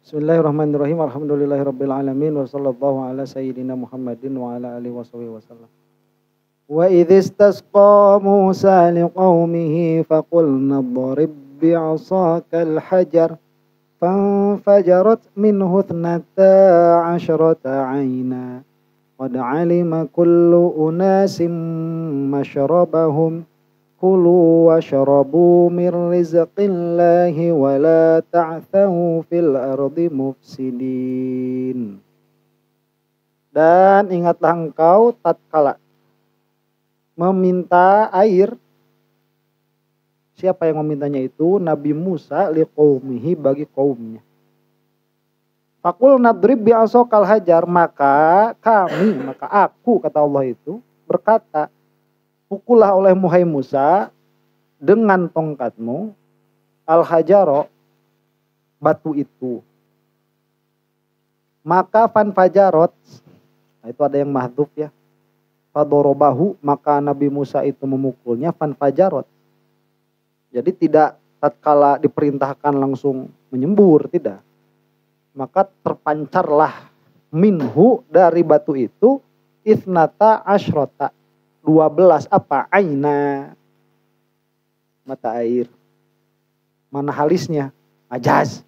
Bismillahirrahmanirrahim. Alhamdulillahirabbil alamin wa sallallahu ala sayyidina Muhammadin wa ala alihi wasallam. Wa idh istasqa Musa liqaumihi faqulna idrib bi'asakal hajar fanfajarat minhu ithnata 'asyrata 'ayna qad 'alima kullu unasin mashrabahum kulu washrabu min rizqillahi wa la ta'thaw fil ardi mufsidin. Dan ingatlah engkau tatkala meminta air. Siapa yang memintanya itu? Nabi Musa liqaumihi, bagi kaumnya. Faqul nadrib bi'asokal hajar, maka aku kata Allah itu berkata, pukullah oleh Muhai Musa dengan tongkatmu al-hajaro, batu itu. Maka fanfajarot, nah itu ada yang mahdhuf ya. Fadorobahu, maka Nabi Musa itu memukulnya fanfajarot. Jadi tidak tatkala diperintahkan langsung menyembur, tidak. Maka terpancarlah minhu, dari batu itu, ithnata asyrota, 12 apa? Aina, mata air. Mana halisnya? Majaz.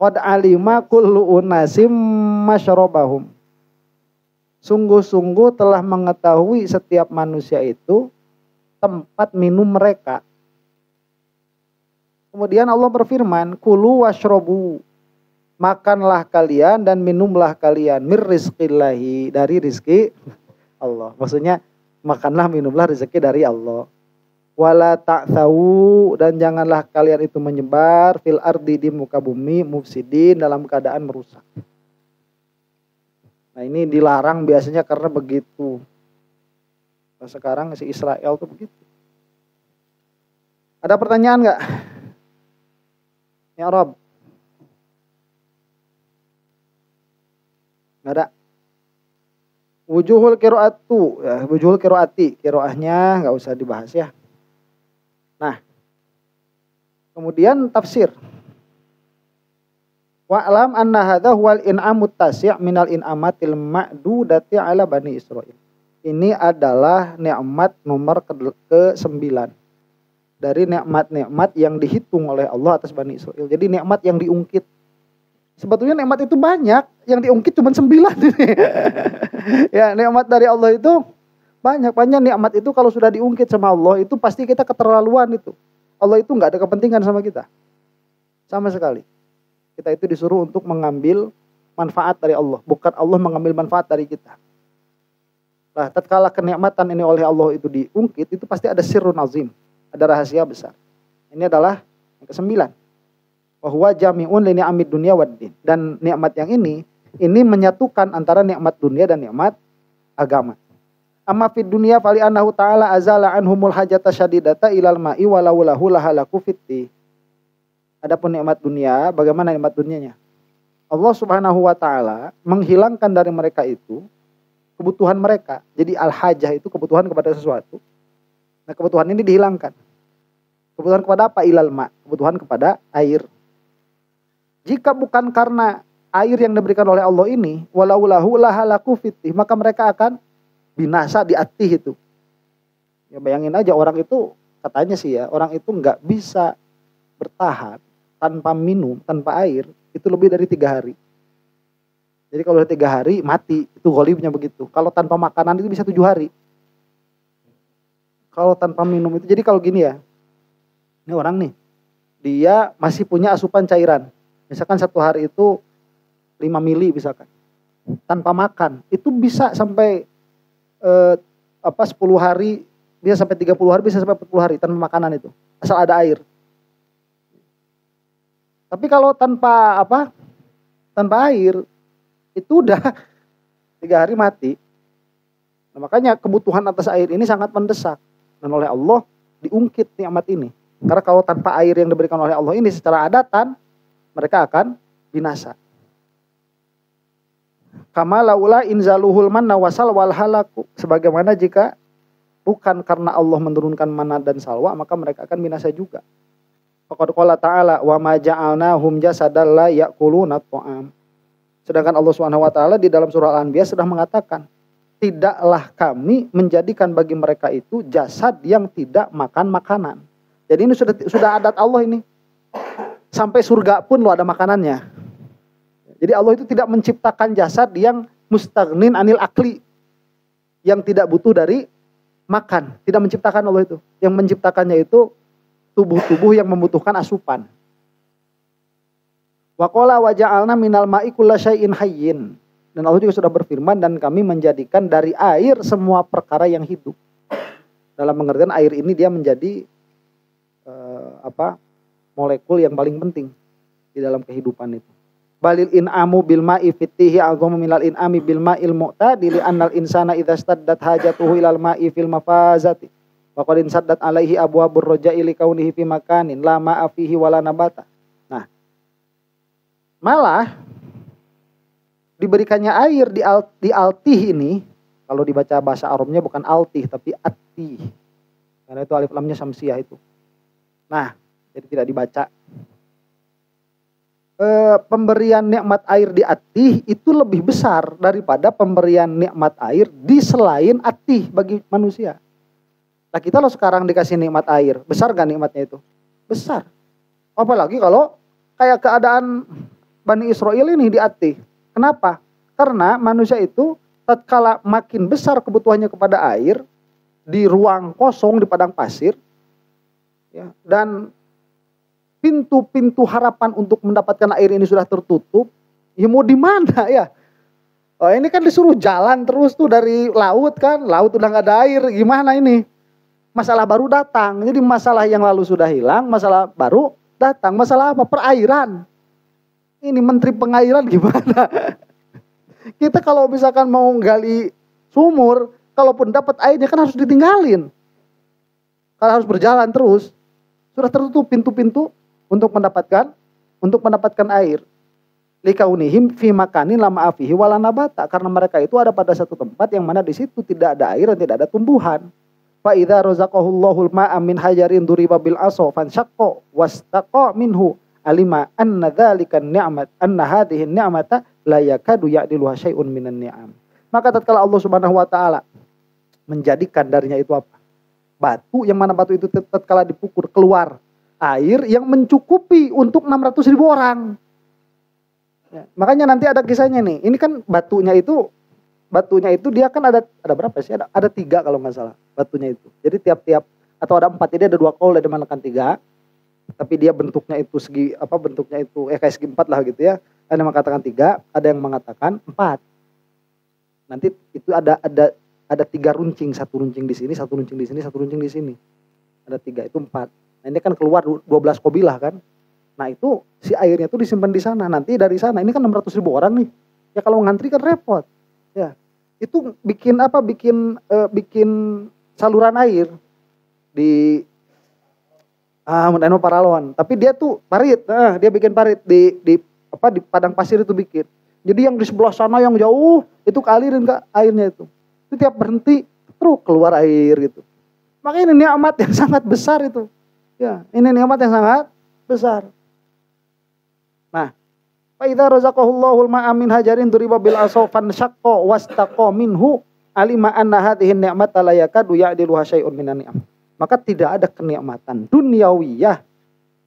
Qad alima kullu unasim masyrabahum. Sungguh-sungguh telah mengetahui setiap manusia itu tempat minum mereka. Kemudian Allah berfirman, kulu washrobu, makanlah kalian dan minumlah kalian mir rizqillahi, dari rizki Allah. Maksudnya makanlah minumlah rezeki dari Allah. Wala ta'thawu, dan janganlah kalian itu menyebar fil ardi, di muka bumi, mufsidin, dalam keadaan merusak. Nah ini dilarang biasanya karena begitu. Nah, sekarang si Israel tuh begitu. Ada pertanyaan nggak? Ya Rob? Nggak ada. Wujuhul qiraatu, ya, wujuhul qiraati, qiraahnya nggak usah dibahas ya. Nah, kemudian tafsir. Wa'lam anna hadza huwal in'amut tasi' minal in'amatil ma'dudati 'ala Bani Israil. Ini adalah nikmat nomor ke-9 dari nikmat-nikmat yang dihitung oleh Allah atas Bani Israil. Jadi nikmat yang diungkit. Sebetulnya nikmat itu banyak, yang diungkit cuma 9. Ya, nikmat dari Allah itu banyak nikmat itu kalau sudah diungkit sama Allah itu pasti kita keterlaluan itu. Allah itu nggak ada kepentingan sama kita. Sama sekali. Kita itu disuruh untuk mengambil manfaat dari Allah, bukan Allah mengambil manfaat dari kita. Nah, tatkala kenikmatan ini oleh Allah itu diungkit, itu pasti ada sirrun azim, ada rahasia besar. Ini adalah yang ke-9. Bahwa jami'un li ni'amid dunya waddin. Dan nikmat yang ini menyatukan antara nikmat dunia dan nikmat agama. Amma fid dunya fali annahu ta'ala azala anhumul hajata syadidata ilal ma'i walau lahu lahalaku fitti. Adapun nikmat dunia, bagaimana nikmat dunianya? Allah Subhanahu wa taala menghilangkan dari mereka itu kebutuhan mereka. Jadi al-hajah itu kebutuhan kepada sesuatu. Nah, kebutuhan ini dihilangkan. Kebutuhan kepada apa? Ilal ma, kebutuhan kepada air. Jika bukan karena air yang diberikan oleh Allah ini, walau lahu lahalaku fitti, maka mereka akan binasa di atih itu. Ya bayangin aja, orang itu katanya sih ya, orang itu nggak bisa bertahan tanpa minum, tanpa air, itu lebih dari 3 hari. Jadi kalau 3 hari mati, itu ghalibnya begitu. Kalau tanpa makanan itu bisa 7 hari. Kalau tanpa minum itu, jadi kalau gini ya, ini orang nih, dia masih punya asupan cairan. Misalkan 1 hari itu 5 mili misalkan. Tanpa makan, itu bisa sampai 10 hari, bisa sampai 30 hari, bisa sampai 40 hari tanpa makanan itu. Asal ada air. Tapi kalau tanpa air, itu udah 3 hari mati. Nah, makanya kebutuhan atas air ini sangat mendesak. Dan oleh Allah diungkit nikmat ini. Karena kalau tanpa air yang diberikan oleh Allah ini secara adatan, mereka akan binasa. Kama laula inzaluhul manna wasal wal halaku. Sebagaimana jika bukan karena Allah menurunkan manna dan salwa, maka mereka akan binasa juga. Faqad qala ta'ala wa ma ja'alnahum jasadan la ya'kuluna at-ta'am. Sedangkan Allah Subhanahu wa taala di dalam surah Al-Anbiya sudah mengatakan, tidaklah kami menjadikan bagi mereka itu jasad yang tidak makan makanan. Jadi ini sudah adat Allah ini. Sampai surga pun lo ada makanannya. Jadi Allah itu tidak menciptakan jasad yang mustaghnin anil akli, yang tidak butuh dari makan. Tidak menciptakan Allah itu. Yang menciptakannya itu tubuh-tubuh yang membutuhkan asupan. Wa qala wa ja'alna minal ma'i kulla syai'in hayyin. Dan Allah juga sudah berfirman, dan kami menjadikan dari air semua perkara yang hidup. Dalam pengertian air ini dia menjadi molekul yang paling penting di dalam kehidupan itu. Balil in'amu bil ma'i fitihi a'zamu minal in'ami bil ma'il mu'tadi li annal insana idza staddat hajatuhu ilal ma'i fil mafazati wa qad insaddat alaihi abwabur raja'i li kaunihi fi makanin la ma'a fihi wala nabata. Nah, malah diberikannya air di altih ini, kalau dibaca bahasa Arabnya bukan altih tapi attih. Karena itu alif lamnya samsiah itu. Nah, jadi tidak dibaca. Pemberian nikmat air di attih itu lebih besar daripada pemberian nikmat air di selain attih bagi manusia. Nah, kita loh sekarang dikasih nikmat air, besar gak nikmatnya itu? Besar. Apalagi kalau kayak keadaan Bani Israel ini di attih. Kenapa? Karena manusia itu tatkala makin besar kebutuhannya kepada air di ruang kosong di padang pasir, ya, dan pintu-pintu harapan untuk mendapatkan air ini sudah tertutup, ya mau di mana ya? Oh, ini kan disuruh jalan terus tuh dari laut kan, laut udah nggak ada air, gimana ini? Masalah baru datang, jadi masalah yang lalu sudah hilang, masalah baru datang, masalah apa? Perairan. Ini menteri pengairan gimana? Kita kalau misalkan mau gali sumur, kalaupun dapat airnya kan harus ditinggalin. Kalau harus berjalan terus, sudah tertutup pintu-pintu untuk mendapatkan air. Likaunihim fi makanin lama afihi wala nabata, karena mereka itu ada pada satu tempat yang mana di situ tidak ada air dan tidak ada tumbuhan. Fa idza razaqahullahul ma'a min hajarin duriba bil aso fanshaqqa wastaqa minhu alima anna dzalika ni'mat anna hadhihi ni'mata la yakadu ya'diluha syai'un minan ni'am. Maka tatkala Allah Subhanahu wa taala menjadikan darinya itu apa? Batu, yang mana batu itu tatkala dipukul keluar air yang mencukupi untuk 600.000 orang. Ya, makanya nanti ada kisahnya nih. Ini kan batunya itu dia kan ada berapa sih? Ada 3 kalau nggak salah batunya itu. Jadi tiap atau ada 4, jadi ada 2 kaul, ada mengatakan 3. Tapi dia bentuknya itu bentuknya itu kayak segi 4 lah gitu ya. Ada yang mengatakan 3, ada yang mengatakan 4. Nanti itu ada 3 runcing, 1 runcing di sini, 1 runcing di sini, 1 runcing di sini. Ada 3, itu 4. Nah, ini kan keluar 12 kobilah kan. Nah, itu si airnya itu disimpan di sana. Nanti dari sana, ini kan 600.000 orang nih. Ya kalau ngantri kan repot. Ya. Itu bikin saluran air di Mudano Paralon. Tapi dia tuh parit. Dia bikin parit di padang pasir itu bikin. Jadi yang di sebelah sana yang jauh itu kealirin ke airnya itu. Itu tiap berhenti terus keluar air gitu. Makanya ini nikmat yang sangat besar itu. Ya, ini nikmat yang sangat besar. Nah, fa idza razaqahullahul ma'a min hajarin duriba bil asofan syaqqa wastaqa minhu alima anna hadhihi ni'mata la yakadu ya'diluha syai'un minan ni'am. Maka tidak ada kenikmatan duniawiyah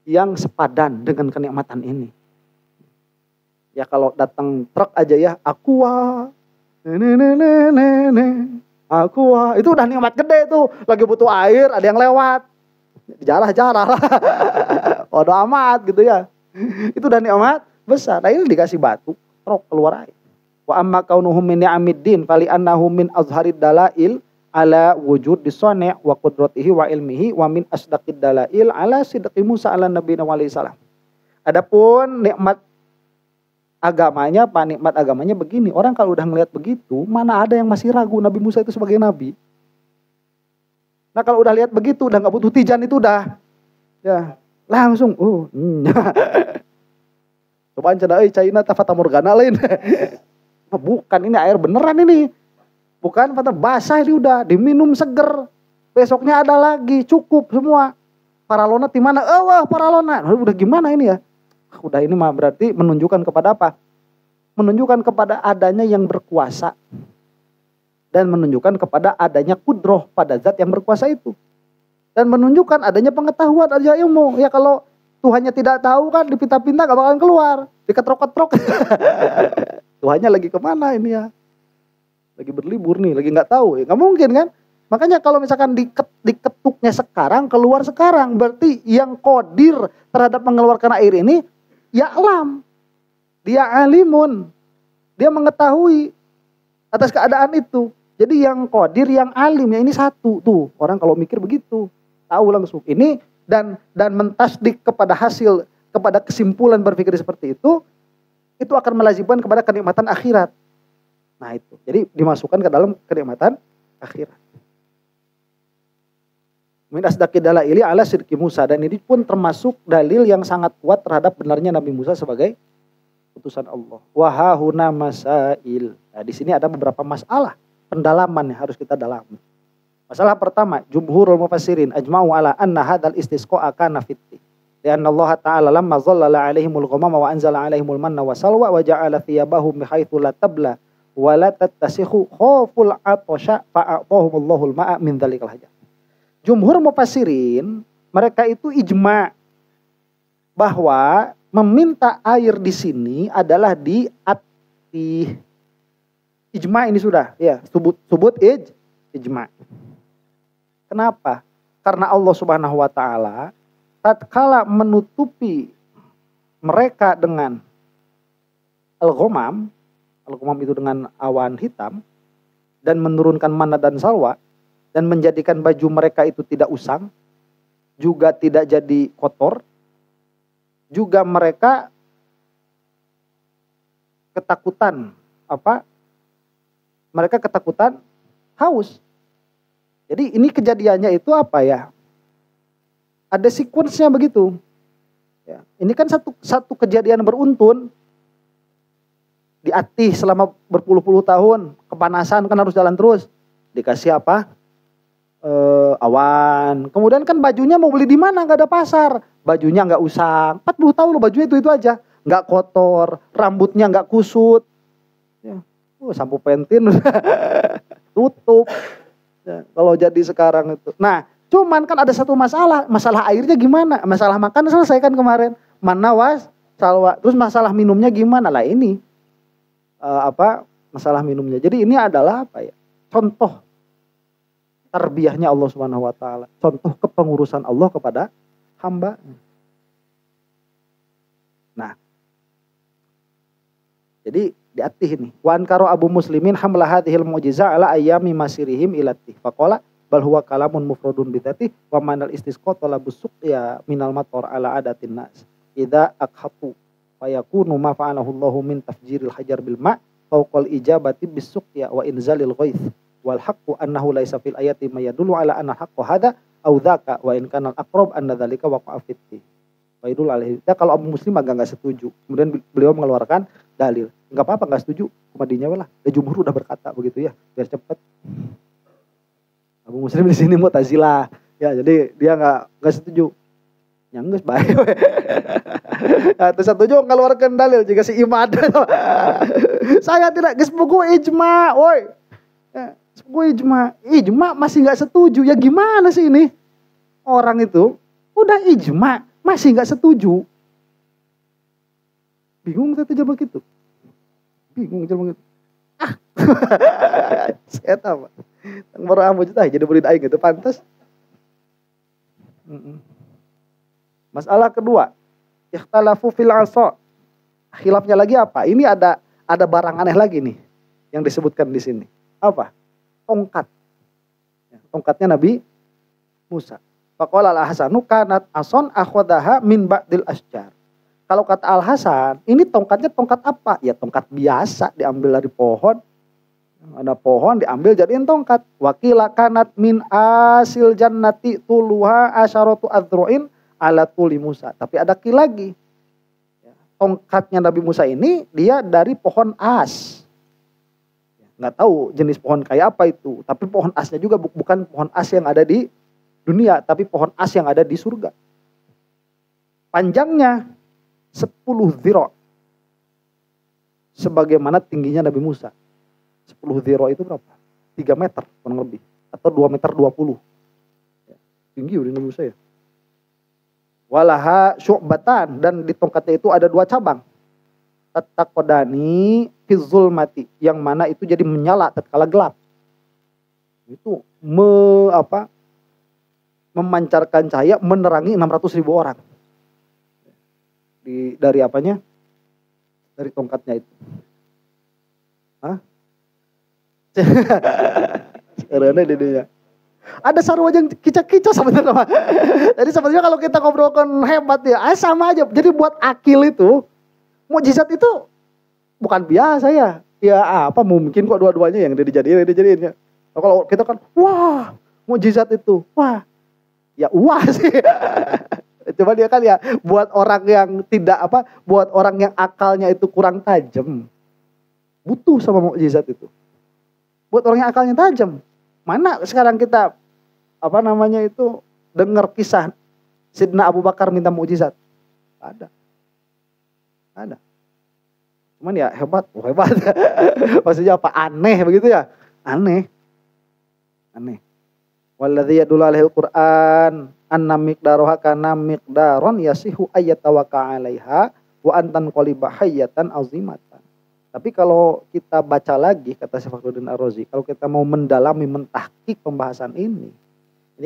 yang sepadan dengan kenikmatan ini. Ya kalau datang truk aja ya, aqua. Aqua. Itu udah nikmat gede tuh. Lagi butuh air, ada yang lewat. Jarah-jarah lah. Bodo amat gitu ya. Itu udah nikmat besar. Nah ini dikasih batu, truk keluar air. Wa amma kaunuhum min ni'amiddin fali annahum min azharid dalail ala wujud disani' wa qudratihi wa ilmihi wa min asdaqid dalail ala sidqi Musa ala nabiyina wa alaihi salam. Adapun nikmat agamanya, nikmat agamanya begini. Orang kalau udah ngelihat begitu, mana ada yang masih ragu Nabi Musa itu sebagai nabi. Nah kalau udah lihat begitu, udah gak butuh tijan itu udah. Ya, langsung. Cobaan cina China fata morgana lain. Bukan, ini air beneran ini. Bukan fata basah ini udah diminum seger. Besoknya ada lagi, cukup semua. Paralona di mana? Wah, paralona. Udah gimana ini ya? Udah ini mah berarti menunjukkan kepada apa? Menunjukkan kepada adanya yang berkuasa. Dan menunjukkan kepada adanya kudroh pada zat yang berkuasa itu. Dan menunjukkan adanya pengetahuan, adanya ilmu. Ya kalau Tuhannya tidak tahu kan dipinta-pinta gak bakalan keluar. Diketrok-ketrok. Tuhannya lagi kemana ini ya? Lagi berlibur nih, lagi gak tahu. Ya gak mungkin kan? Makanya kalau misalkan diketuknya sekarang, keluar sekarang. Berarti yang kodir terhadap mengeluarkan air ini, ya alam. Dia alimun. Dia mengetahui atas keadaan itu. Jadi yang kodir, yang alim, ya ini satu. Tuh, orang kalau mikir begitu. Tahu langsung. Ini dan mentasdik kepada hasil, kepada kesimpulan berpikir seperti itu akan melazimkan kepada kenikmatan akhirat. Nah itu. Jadi dimasukkan ke dalam kenikmatan akhirat. Min asdaqi dalaili ala sidqi Musa, dan ini pun termasuk dalil yang sangat kuat terhadap benarnya Nabi Musa sebagai utusan Allah. Wa hahuna masail. Nah, di sini ada beberapa masalah pendalaman yang harus kita dalami. Masalah pertama, jumhurul mufassirin ajma'u ala anna hadzal istisqa kana fitti. Lianna Allah Ta'ala lamma dhallala 'alaihimul ghamama wa anzala 'alaihimul manna wa salwa wa ja'ala thiyabahum bihaitsu la tabla wa la tattasikhu khaful 'atasha fa'atahumullahu al-ma'a min dzalikal hajat. Jumhur mufassirin mereka itu ijma bahwa meminta air di sini adalah di ati. Ijma ini sudah ya, subut ijma. Kenapa? Karena Allah Subhanahu wa taala tatkala menutupi mereka dengan al-ghamam itu dengan awan hitam, dan menurunkan manna dan salwa, dan menjadikan baju mereka itu tidak usang, juga tidak jadi kotor, juga mereka ketakutan mereka ketakutan haus. Jadi ini kejadiannya itu apa ya? Ada sekuensnya begitu. Ya, ini kan satu kejadian beruntun. Diatih selama berpuluh-puluh tahun, kepanasan kan harus jalan terus. Dikasih apa? Awan. Kemudian kan bajunya mau beli di mana? Gak ada pasar. Bajunya nggak usang. 40 tahun loh bajunya itu aja. Nggak kotor, rambutnya nggak kusut. Ya. Sampo pentin tutup. Ya, kalau jadi sekarang itu. Nah, cuman kan ada satu masalah airnya gimana? Masalah makan selesaikan kemarin. Manawas, salwa. Terus masalah minumnya gimana? Lah ini masalah minumnya. Jadi ini adalah apa ya? Contoh tarbiyahnya Allah Subhanahu wa taala. Contoh kepengurusan Allah kepada hamba. Nah. Jadi diatih nih. Wa ankara Abu Muslimin hamla hadhil mu'jizah ala ayyami masirihim ilati. Faqala bal huwa kalamun mufradun bidati wa manal istisqa talabus suqya minal matar ala adatin nas. Idza akhatu fa yakunu ma fa'alahu Allahu min tafjiril hajar bil ma' fawqal ijabati bis suqya wa inzalil ghaith. Wal haqqu annahu laisa fil ayati ma yadullu ala anna haqqu hadha aw dzaka wa in kana al aqrab anna dzalika waqa'a fitti. Faidul alaihi. Ya, kalau Abu Muslim agak enggak setuju. Kemudian beliau mengeluarkan dalil. Enggak apa-apa enggak setuju. Kumadinya lah. Ya jumhur udah berkata begitu ya. Biar cepat. Abu Muslim di sini Mu'tazilah. Ya, jadi dia enggak setuju. Yang geus bae. Nah, terus setuju mengeluarkan dalil jika si Imad. Saya tidak geus pugu ijma, woi. Ya, pugu ijma. Ijma masih enggak setuju. Ya gimana sih ini? Orang itu udah ijma masih nggak setuju. Bingung saya jawab begitu. Bingung jawab begitu. Saya tahu. Baru ambo juta jadi murid aing gitu pantas. Masalah kedua, ikhtalafu fil asa. Khilafnya lagi apa? Ini ada barang aneh lagi nih yang disebutkan di sini. Apa? Tongkat. Tongkatnya Nabi Musa. Faqala al-Hasanu kanat ason akhwadaha min ba'dil asjar. Kalau kata Al-Hasan, ini tongkatnya tongkat apa? Ya tongkat biasa diambil dari pohon. Ada pohon diambil jadiin tongkat. Wakila kanat min asil jannati tuluha asyaratu adzru'in ala tuli Musa. Tapi ada ki lagi. Tongkatnya Nabi Musa ini dia dari pohon as. Nggak tahu jenis pohon kayak apa itu. Tapi pohon asnya juga bukan pohon as yang ada di dunia, tapi pohon as yang ada di surga. Panjangnya 10 dhira. Sebagaimana tingginya Nabi Musa. 10 dhira itu berapa? 3 meter kurang lebih. Atau 2 meter 20. Tinggi udah Nabi Musa ya. Walaha syu'batan, dan di tongkatnya itu ada 2 cabang. Tattaqodani fi zulmati, yang mana itu jadi menyala tatkala gelap. Itu memancarkan cahaya, menerangi 600.000 orang. Dari apanya? Dari tongkatnya itu. Hah? Karena dia. Ada sarwa yang kicau-kicau sebenarnya. Jadi sebenarnya kalau kita ngobrolkan hebat ya, sama aja. Jadi buat akil itu, mukjizat itu bukan biasa ya. Ya apa mungkin kok dua-duanya yang dijadiin ya. Kalau kita kan, wah, mukjizat itu, wah, ya wah sih. Coba dia kan ya, buat orang yang buat orang yang akalnya itu kurang tajam, butuh sama mukjizat itu. Buat orang yang akalnya tajam, mana sekarang kita dengar kisah Sidna Abu Bakar minta mukjizat? Ada. Cuman ya hebat. Maksudnya apa? Aneh begitu ya? Aneh. Walladzi yadullu alaihil Qur'an anna miqdaroha kana miqdaron yasihu ayyatawaka 'alaiha wa antan qaliba hayyatan azimatan. Tapi kalau kita baca lagi kata Syekh Fakhruddin Ar-Razi, kalau kita mau mendalami mentahqiq pembahasan ini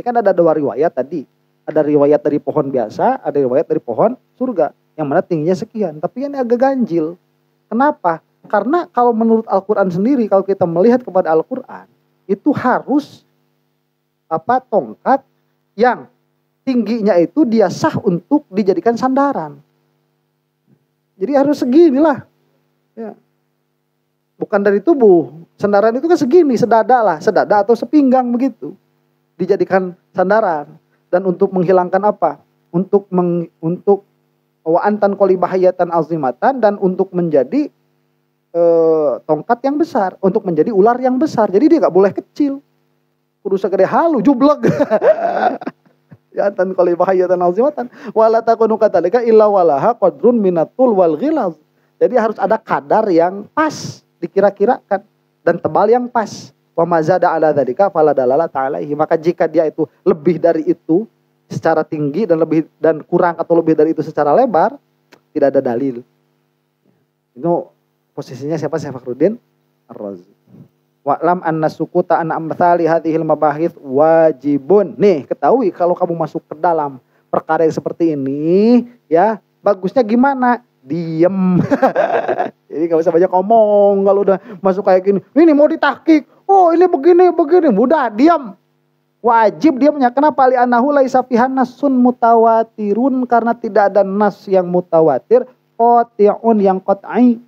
kan ada 2 riwayat tadi. Ada riwayat dari pohon biasa, ada riwayat dari pohon surga yang mana tingginya sekian. Tapi ini agak ganjil. Kenapa? Karena kalau menurut Al-Qur'an sendiri, kalau kita melihat kepada Al-Qur'an, itu harus tongkat yang tingginya itu dia sah untuk dijadikan sandaran. Jadi harus seginilah. Ya. Bukan dari tubuh. Sandaran itu kan segini, sedada atau sepinggang begitu. Dijadikan sandaran. Dan untuk menghilangkan apa? Untuk wa antan qolibahayatan azimatan, dan untuk menjadi tongkat yang besar, untuk menjadi ular yang besar. Jadi dia nggak boleh kecil. Kudu segede halu jublek. Ya antan qolibahayatan azimatan wala takunu katalika illa walaha qadrun minatul wal ghilaz. Jadi harus ada kadar yang pas, dikira-kirakan, dan tebal yang pas. Wa mazada ala dzalika fala dalala ta'alaihi. Maka jika dia itu lebih dari itu secara tinggi dan kurang atau lebih dari itu secara lebar, tidak ada dalil. Itu posisinya siapa? Syekh Fakhruddin Ar-Razi. Wa'lam anna sukuta an amthali hadhil mabahith wajibun. Nih, ketahui kalau kamu masuk ke dalam perkara yang seperti ini, ya, bagusnya gimana? Diem. Jadi gak usah banyak ngomong kalau udah masuk kayak gini. Ini mau ditahqiq. Oh, ini begini. Mudah, diam. Wajib diamnya. Kenapa? Li'annahu laisa fiha nasun mutawatirun, karena tidak ada nas yang mutawatir, qati'un yang qat'i,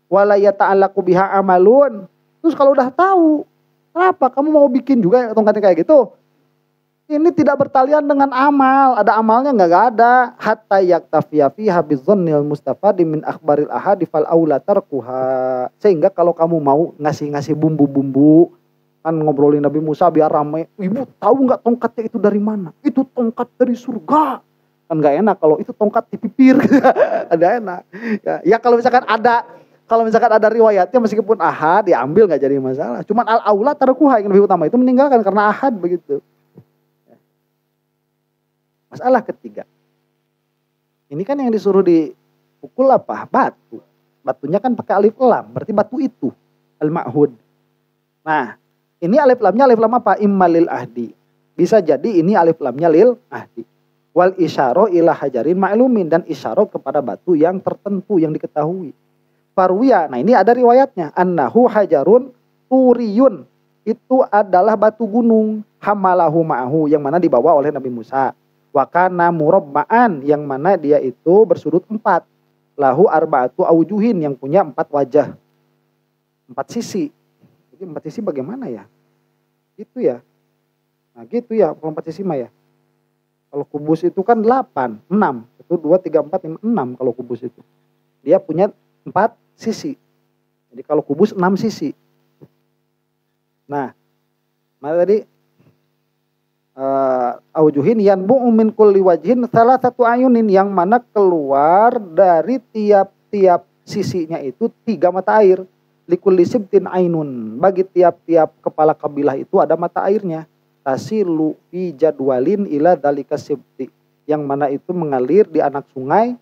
wala yata'allaqu biha amalun. Terus kalau udah tahu, kenapa kamu mau bikin juga tongkatnya kayak gitu? Ini tidak bertalian dengan amal. Ada amalnya nggak ada. Hatta yaktafiya fiha bidzannil mustafadi min akhbaril ahadi fal aula tarkuha. Sehingga kalau kamu mau ngasih bumbu-bumbu, kan ngobrolin Nabi Musa biar ramai. Ibu tahu nggak tongkatnya itu dari mana? Itu tongkat dari surga. Kan nggak enak kalau itu tongkat dipipir. Ada enak. Ya kalau misalkan ada riwayatnya meskipun ahad diambil nggak jadi masalah. Cuman al-aula tarkuha yang lebih utama itu meninggalkan karena ahad begitu. Masalah ketiga. Ini kan yang disuruh dipukul apa? Batu. Batunya kan pakai alif lam, berarti batu itu al-ma'hud. Nah, ini alif lamnya alif lam apa? Immalil ahdi. Bisa jadi ini alif lamnya lil ahdi. Wal isyara ila hajarin ma'lumin, dan isyara kepada batu yang tertentu yang diketahui. Farwiya, nah ini ada riwayatnya, annahu hajarun turiyun, itu adalah batu gunung, hamalahu ma'ahu, yang mana dibawa oleh Nabi Musa. Wa kana murabba'an, yang mana dia itu bersudut 4. Lahu arba'atu aujuhin, yang punya 4 wajah, 4 sisi. Jadi 4 sisi bagaimana ya? Gitu ya. Nah gitu ya, 4 sisi mah ya. Kalau kubus itu kan 8, 6. Itu 2, 3, 4, 5, 6 kalau kubus itu. Dia punya 4 sisi. Jadi kalau kubus 6 sisi. Nah, mana tadi? aujuhin yanbu'u min kulli wajhin salah satu ayunin, yang mana keluar dari tiap-tiap sisinya itu 3 mata air. Likulli sibtin ainun, bagi tiap-tiap kepala kabilah itu ada mata airnya. Tasilu fi jadwalin ila dalika sibti, yang mana itu mengalir di anak sungai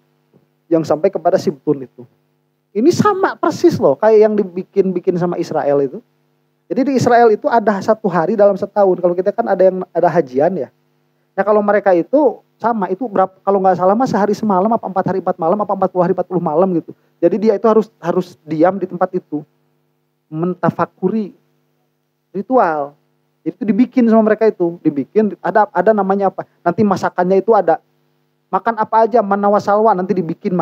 yang sampai kepada sibtun itu. Ini sama persis loh kayak yang dibikin sama Israel itu. Jadi di Israel itu ada 1 hari dalam setahun. Kalau kita kan ada hajian ya. Nah kalau mereka itu sama, itu berapa, kalau nggak salah mah sehari semalam, apa 4 hari 4 malam, apa 40 hari 40 malam gitu. Jadi dia itu harus diam di tempat itu, mentafakuri ritual. Jadi itu dibikin sama mereka itu, dibikin ada namanya apa? Nanti masakannya itu ada makan apa aja, mana wasalwa, nanti dibikin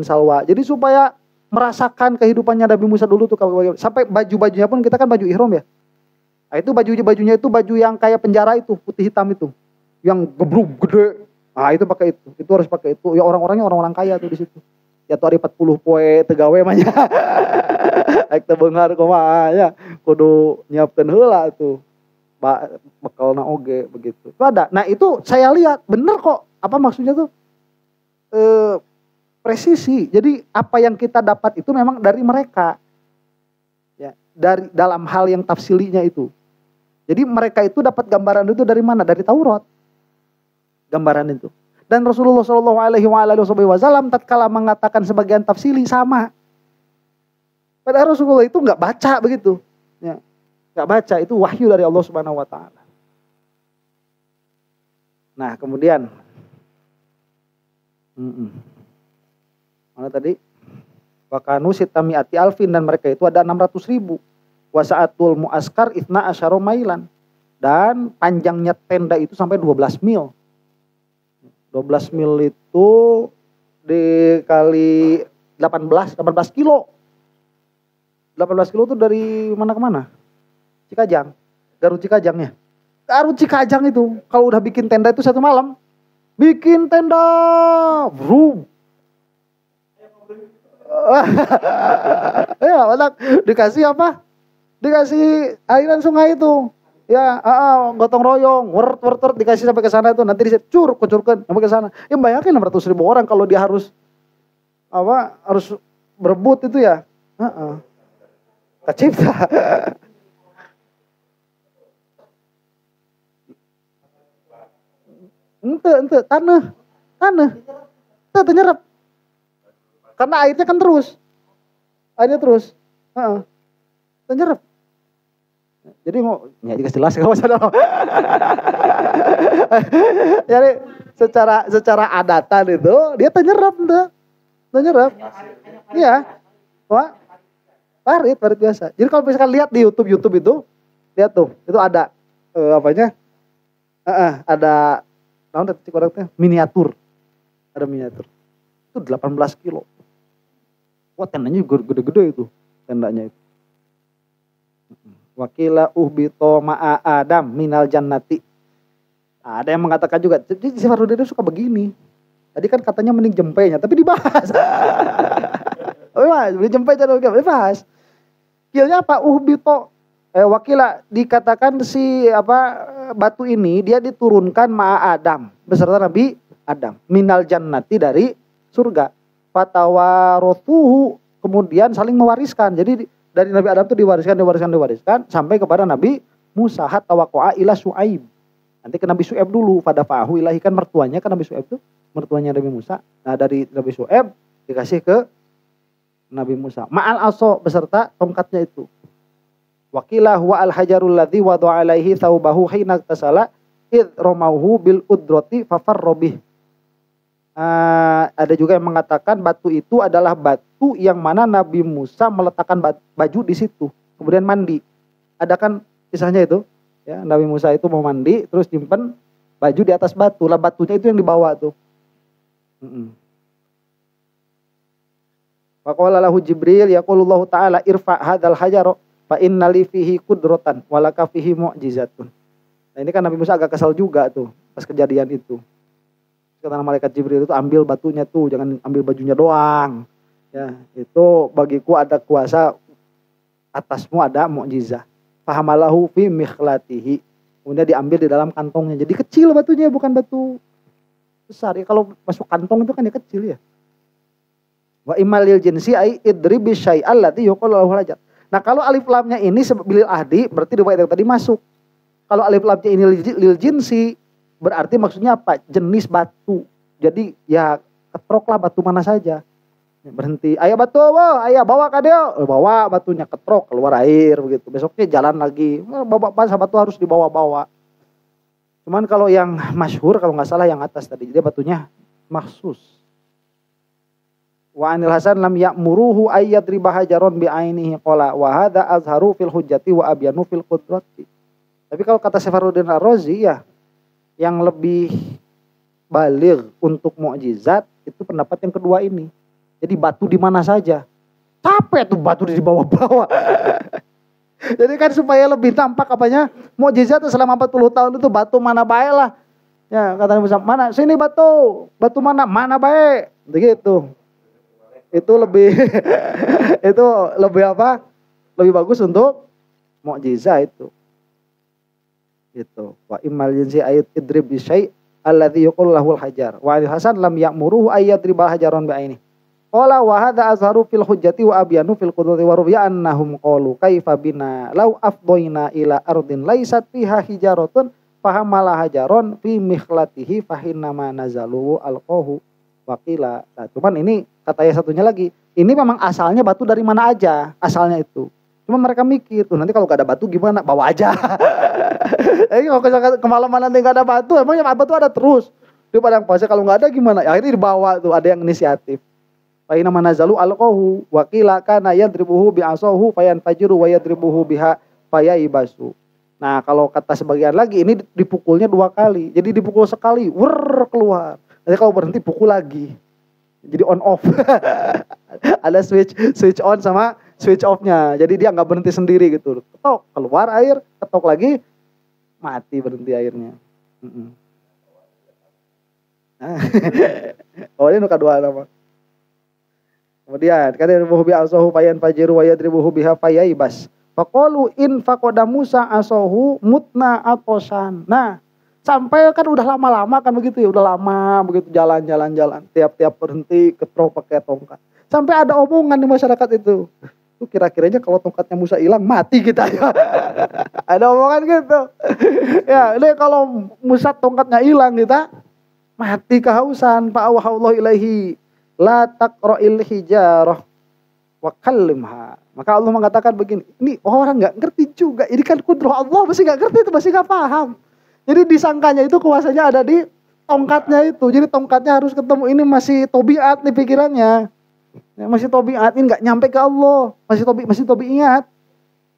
salwa. Jadi supaya merasakan kehidupannya Nabi Musa dulu tuh, sampai baju-bajunya pun kita kan baju ihram ya. Nah, itu bajunya itu baju yang kayak penjara itu, putih hitam itu, yang gebruk gede. Nah itu pakai itu harus pakai itu. Ya orang-orangnya orang-orang kaya tuh di situ. Ya tuh hari 40 poe tegawe mah nya. Aik teu beunghar kumaha nya, kudu nyiapkeun heula tuh. Bekalna oge begitu. Itu ada. Nah itu saya lihat bener kok. Apa maksudnya tuh? Presisi. Jadi apa yang kita dapat itu memang dari mereka. Ya, dari dalam hal yang tafsilinya itu. Jadi mereka itu dapat gambaran itu dari mana? Dari Taurat. Gambaran itu. Dan Rasulullah Shallallahu Alaihi Wasallam tatkala mengatakan sebagian tafsili sama. Padahal Rasulullah itu nggak baca begitu. Ya, nggak baca, itu wahyu dari Allah Subhanahu Wa Taala. Nah kemudian. Mana tadi? Wakanu sitamiati alfin, dan mereka itu ada 600.000. Wasaatul muaskar itna asyara mailan, dan panjangnya tenda itu sampai 12 mil. 12 mil itu dikali 18 kilo. 18 kilo itu dari mana ke mana? Cikajang. Garut Cikajang ya. Garut Cikajang itu kalau udah bikin tenda itu 1 malam. Bikin tenda. Vroom. Ya, otak dikasih apa? Dikasih aliran sungai itu. Ya, gotong royong, wert dikasih sampai ke sana itu, nanti kucurkan sampai ke sana. Ya bayangin 600.000 orang kalau dia harus berebut itu ya. Kacipta. Ente tanah. Ente nyerap. Karena airnya kan terus. Airnya terus. Nyerap. Jadi mau dikasih jelas kalau sadar. Jadi secara adatan itu dia ternyerap. Iya. Wah. Parit biasa. Jadi kalau misalkan lihat di YouTube itu, lihat tuh, itu ada ada miniatur. Ada miniatur. Itu 18 kilo. Wah, tendanya juga gede-gede itu, tendanya itu. Wakila uhbito ma'a Adam minal jannati. Nah, ada yang mengatakan juga, jadi si Farudin suka begini. Tadi kan katanya mending jempenya, tapi dibahas. Mending jempe jadi dibahas. Kilnya apa? Uhbito. Wakila dikatakan si batu ini dia diturunkan ma'a Adam beserta Nabi Adam minal jannati dari surga. Fatawarotuhu, kemudian saling mewariskan. Jadi dari Nabi Adam itu diwariskan sampai kepada Nabi Musa, hatta waqa'a ila Syuaib. Nanti ke Nabi Syuaib dulu, pada fahu ilahi, kan mertuanya kan Nabi Syuaib itu, mertuanya Nabi Musa. Nah, dari Nabi Syuaib dikasih ke Nabi Musa. Ma'al aso, beserta tongkatnya itu. Waqilah huwa al-hajarul ladzi wada'a alaihi thawbahu hina tasala id romauhu bil udrati fafarrobih. Ada juga yang mengatakan batu itu adalah batu yang mana Nabi Musa meletakkan baju di situ, kemudian mandi. Ada kan kisahnya itu, ya, Nabi Musa itu mau mandi, terus simpen baju di atas batu, lah batunya itu yang dibawa tuh. Faqala lahu Jibril yaqulullahu ta'ala irfa hadzal hajar fa inna li fihi qudratan wa laka fihi mu'jizatun. Nah, ini kan Nabi Musa agak kesal juga tuh pas kejadian itu. Kata malaikat Jibril itu, ambil batunya tuh, jangan ambil bajunya doang. Ya, itu bagiku ada kuasa, atasmu ada mukjizah. Fahamalahu fi mikhlatihi. Kemudian diambil di dalam kantongnya. Jadi kecil batunya, bukan batu besar. Ya kalau masuk kantong itu kan ya kecil ya. Wa imalil jinsi ai idribi syai'al ladzi yuqalu lahu hajar. Nah, kalau alif lamnya ini bilil ahdi berarti riwayat yang tadi masuk. Kalau alif lamnya ini lil jinsi berarti maksudnya apa? Jenis batu. Jadi ya ketroklah batu mana saja. Berhenti. Ayah batu, ayah bawa ke dia. Bawa batunya, ketrok keluar air begitu. Besoknya jalan lagi. Bawa batu harus dibawa-bawa. Cuman kalau yang masyhur kalau nggak salah yang atas tadi dia batunya maksus. Wa anil Hasan lam ya'muruhu ayyadriba hajaron bi ainihi qala wa hadza azharu fil hujjati wa abyanu fil qudrati. Tapi kalau kata Safaruddin Ar-Razi ya yang lebih baligh untuk mukjizat itu pendapat yang kedua ini. Jadi batu di mana saja. Capek tuh batu di bawah-bawah. Jadi kan supaya lebih tampak apanya mukjizat selama 40 tahun itu batu mana baik lah. Ya kata Musa, mana sini batu mana baik. Begitu. Itu lebih itu lebih apa? Lebih bagus untuk mukjizat itu. Gitu. Wa immal jinsi ayat idrib bi syai' alladzi yuqul lahul hajar. Wa al Hasan lam ya'muruhu ayyadriba hajaron bi aini. Qala wa hadza azharu fil hujjati wa abyanu fil qudrati wa rubiya annahum qalu kaifa bina law afdayna ila ardin laysat fiha hijaratun fahamala hajaron fi mikhlatihi fahinnama nazalu alqahu waqila. Nah, cuman ini katanya satunya lagi, ini memang asalnya batu dari mana aja, asalnya itu. Cuma mereka mikir, tuh nanti kalau gak ada batu gimana? Bawa aja. Kalau kemalaman nanti gak ada batu, emangnya batu ada terus. Di padang pasir kalau gak ada gimana? Ya, akhirnya dibawa tuh, ada yang inisiatif. Faina manazalu alqahu wa qila kana yadribuhu bi asahu fayanfajiru wa yadribuhu biha fayaibasu. Nah, kalau kata sebagian lagi ini dipukulnya 2 kali. Jadi dipukul sekali, keluar. Nanti kalau berhenti pukul lagi. Jadi on off. Ada switch on sama switch off-nya. Jadi dia nggak berhenti sendiri gitu. Ketok keluar air, ketok lagi mati berhenti airnya. Nah. Oh ini nuka 2 nama. Kemudian kata yadribuhu bi asahu fayanfajiru wa yadribuhu biha fayaibas. Faqalu in faqada Musa asahu mutna atosan. Nah, sampai kan udah lama-lama kan begitu ya, udah lama begitu jalan-jalan, tiap-tiap berhenti ketrok pakai tongkat. Sampai ada omongan di masyarakat itu. Tuh kira-kiranya kalau tongkatnya Musa hilang mati kita ya. Ada omongan gitu. Ya, ini kalau Musa tongkatnya hilang kita mati kehausan. Fa awhallahu ilaihi la taqra'il hijarah wa kallimha. Maka Allah mengatakan begini, ini orang enggak ngerti juga. Ini kan kudrah Allah, masih enggak ngerti itu, masih enggak paham. Jadi disangkanya itu kuasanya ada di tongkatnya itu. Jadi tongkatnya harus ketemu, ini masih tobiat nih pikirannya. Ya, masih tobiat, ini enggak nyampe ke Allah. Masih tobiat.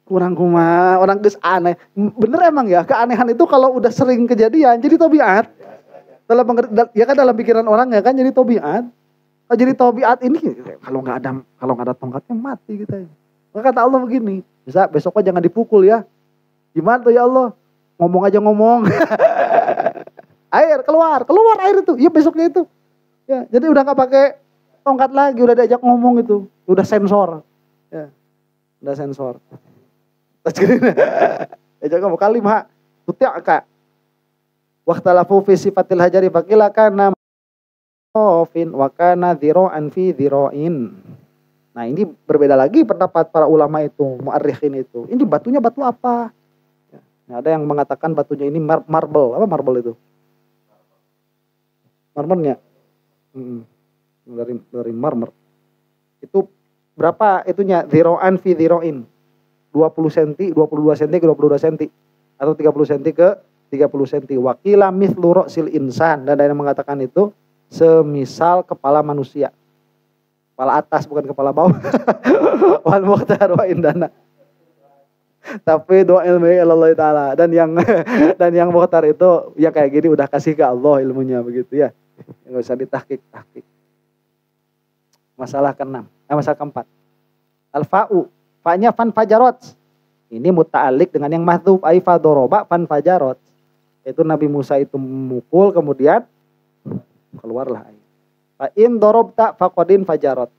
Kurang kuma, orang geus aneh. Bener emang ya, keanehan itu kalau udah sering kejadian jadi tobiat. Ya kan dalam pikiran orang ya kan jadi tobiat. Oh, jadi tobiat ini kalau nggak ada tongkatnya mati kita. Maka kata Allah begini, bisa besoknya jangan dipukul ya. Gimana tuh ya Allah? Ngomong aja ngomong. Air keluar air itu. Iya besoknya itu. Ya, jadi udah nggak pakai tongkat lagi, udah diajak ngomong itu, udah sensor. Ya, udah sensor. Ajak ngomong kalimah tuti'aka. Waqtalafu fi sifatil hajari faqila kana fin wa kana dhira'an fi dhira'in. Nah, ini berbeda lagi pendapat para ulama itu, mu'arrikhin itu. Ini batunya batu apa? Ya, ada yang mengatakan batunya ini marble. Apa marble itu? Marmernya. Dari marmer. Itu berapa itunya? Dhira'an fi dhira'in. 20 cm, 22 cm ke 22 cm atau 30 cm ke 30 cm. Wakila mithlu ra'sil insan, dan ada yang mengatakan itu semisal kepala manusia. Kepala atas bukan kepala bawah. Wal mukhtar wa indana. Tapi doa ilmu Allah taala, dan yang mukhtar itu ya kayak gini udah kasih ke Allah ilmunya begitu ya. Enggak usah ditahqiq. Masalah ke-6, masalah ke-4. Al-fa'u, fa-nya fan fajarot. Ini muta'alliq dengan yang mahdzuf, ai fa doroba fan fajarot. Itu Nabi Musa itu memukul kemudian keluarlah air. Fa in darabta faqadin fajarot.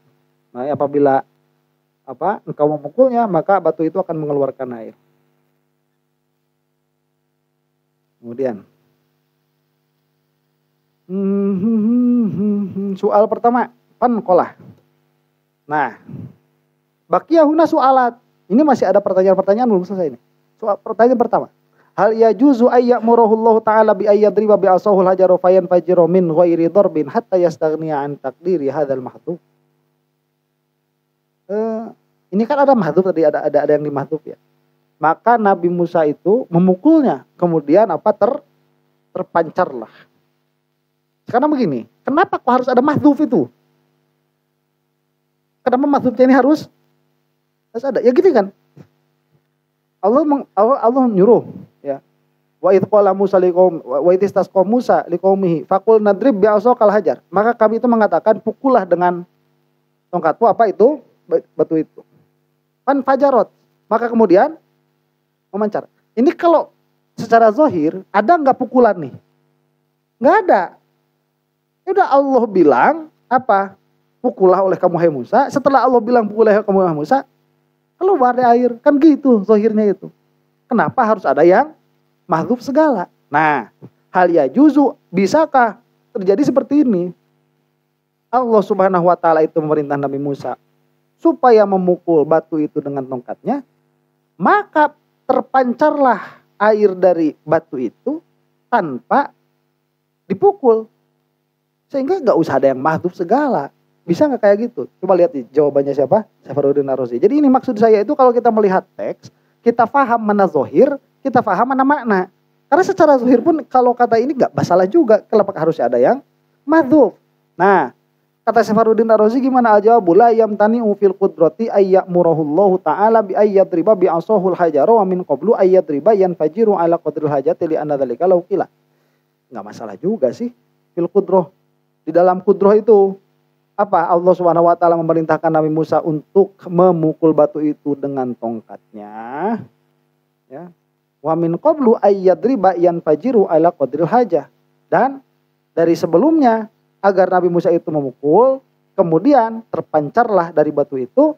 Nah, apabila engkau memukulnya maka batu itu akan mengeluarkan air. Kemudian soal pertama panqolah. Nah, baqiyahuna soalat. Ini masih ada pertanyaan-pertanyaan belum selesai ini. Soal pertanyaan pertama. Hal yajuzu ayyamurahullahu ta'ala bi ayyadriba bi asahul hajaru fayan fajiru min ghairi darbin hatta yastaghniya an taqdiri hadzal mahdhuf. Ini kan ada mahdhuf tadi, ada yang di mahdhuf ya. Maka Nabi Musa itu memukulnya, kemudian terpancarlah. Sekarang begini, kenapa kok harus ada mahdhuf itu? Kenapa mahdhufnya ini harus ada? Ya gitu kan. Allah nyuruh ya. Wa idh qala Musa liqaum wa idh istasqa Musa liqaumihi faqul nadrib bi'asaqal hajar. Maka kami itu mengatakan pukullah dengan tongkatmu apa itu? Batu itu. Fan fajarot. Maka kemudian memancar. Ini kalau secara zahir ada enggak pukulan nih? Enggak ada. Ya udah Allah bilang apa? Pukullah oleh kamu hai Musa. Setelah Allah bilang pukullah kamu hai Musa, keluar dari air. Kan gitu zahirnya itu. Kenapa harus ada yang mahdhuf segala? Nah, hal yajuzu, bisakah terjadi seperti ini? Allah Subhanahu wa taala itu memerintah Nabi Musa supaya memukul batu itu dengan tongkatnya, maka terpancarlah air dari batu itu tanpa dipukul. Sehingga gak usah ada yang mahdhuf segala. Bisa gak kayak gitu? Coba lihat nih, jawabannya siapa? Safaruddin Ar-Razi. Jadi ini maksud saya itu kalau kita melihat teks, kita paham mana zahir, kita paham mana makna. Karena secara zahir pun kalau kata ini gak masalah juga. Kenapa harusnya ada yang mahdhuf? Nah, kata Safaruddin Ar-Razi gimana aja? La yamtani'u fil qudrati ayyamurahullahu ta'ala bi ayyadriba bi asahul hajara wa min qablu ayyadriba yanfajiru ala qadril hajati li anna dzalika law qila. Enggak masalah juga sih fil qudrah. Di dalam qudrah itu apa? Allah Subhanahu wa taala memerintahkan Nabi Musa untuk memukul batu itu dengan tongkatnya. Ya. Wa min qablu ayyadriba yanfajiru ala qadril hajah. Dan dari sebelumnya agar Nabi Musa itu memukul, kemudian terpancarlah dari batu itu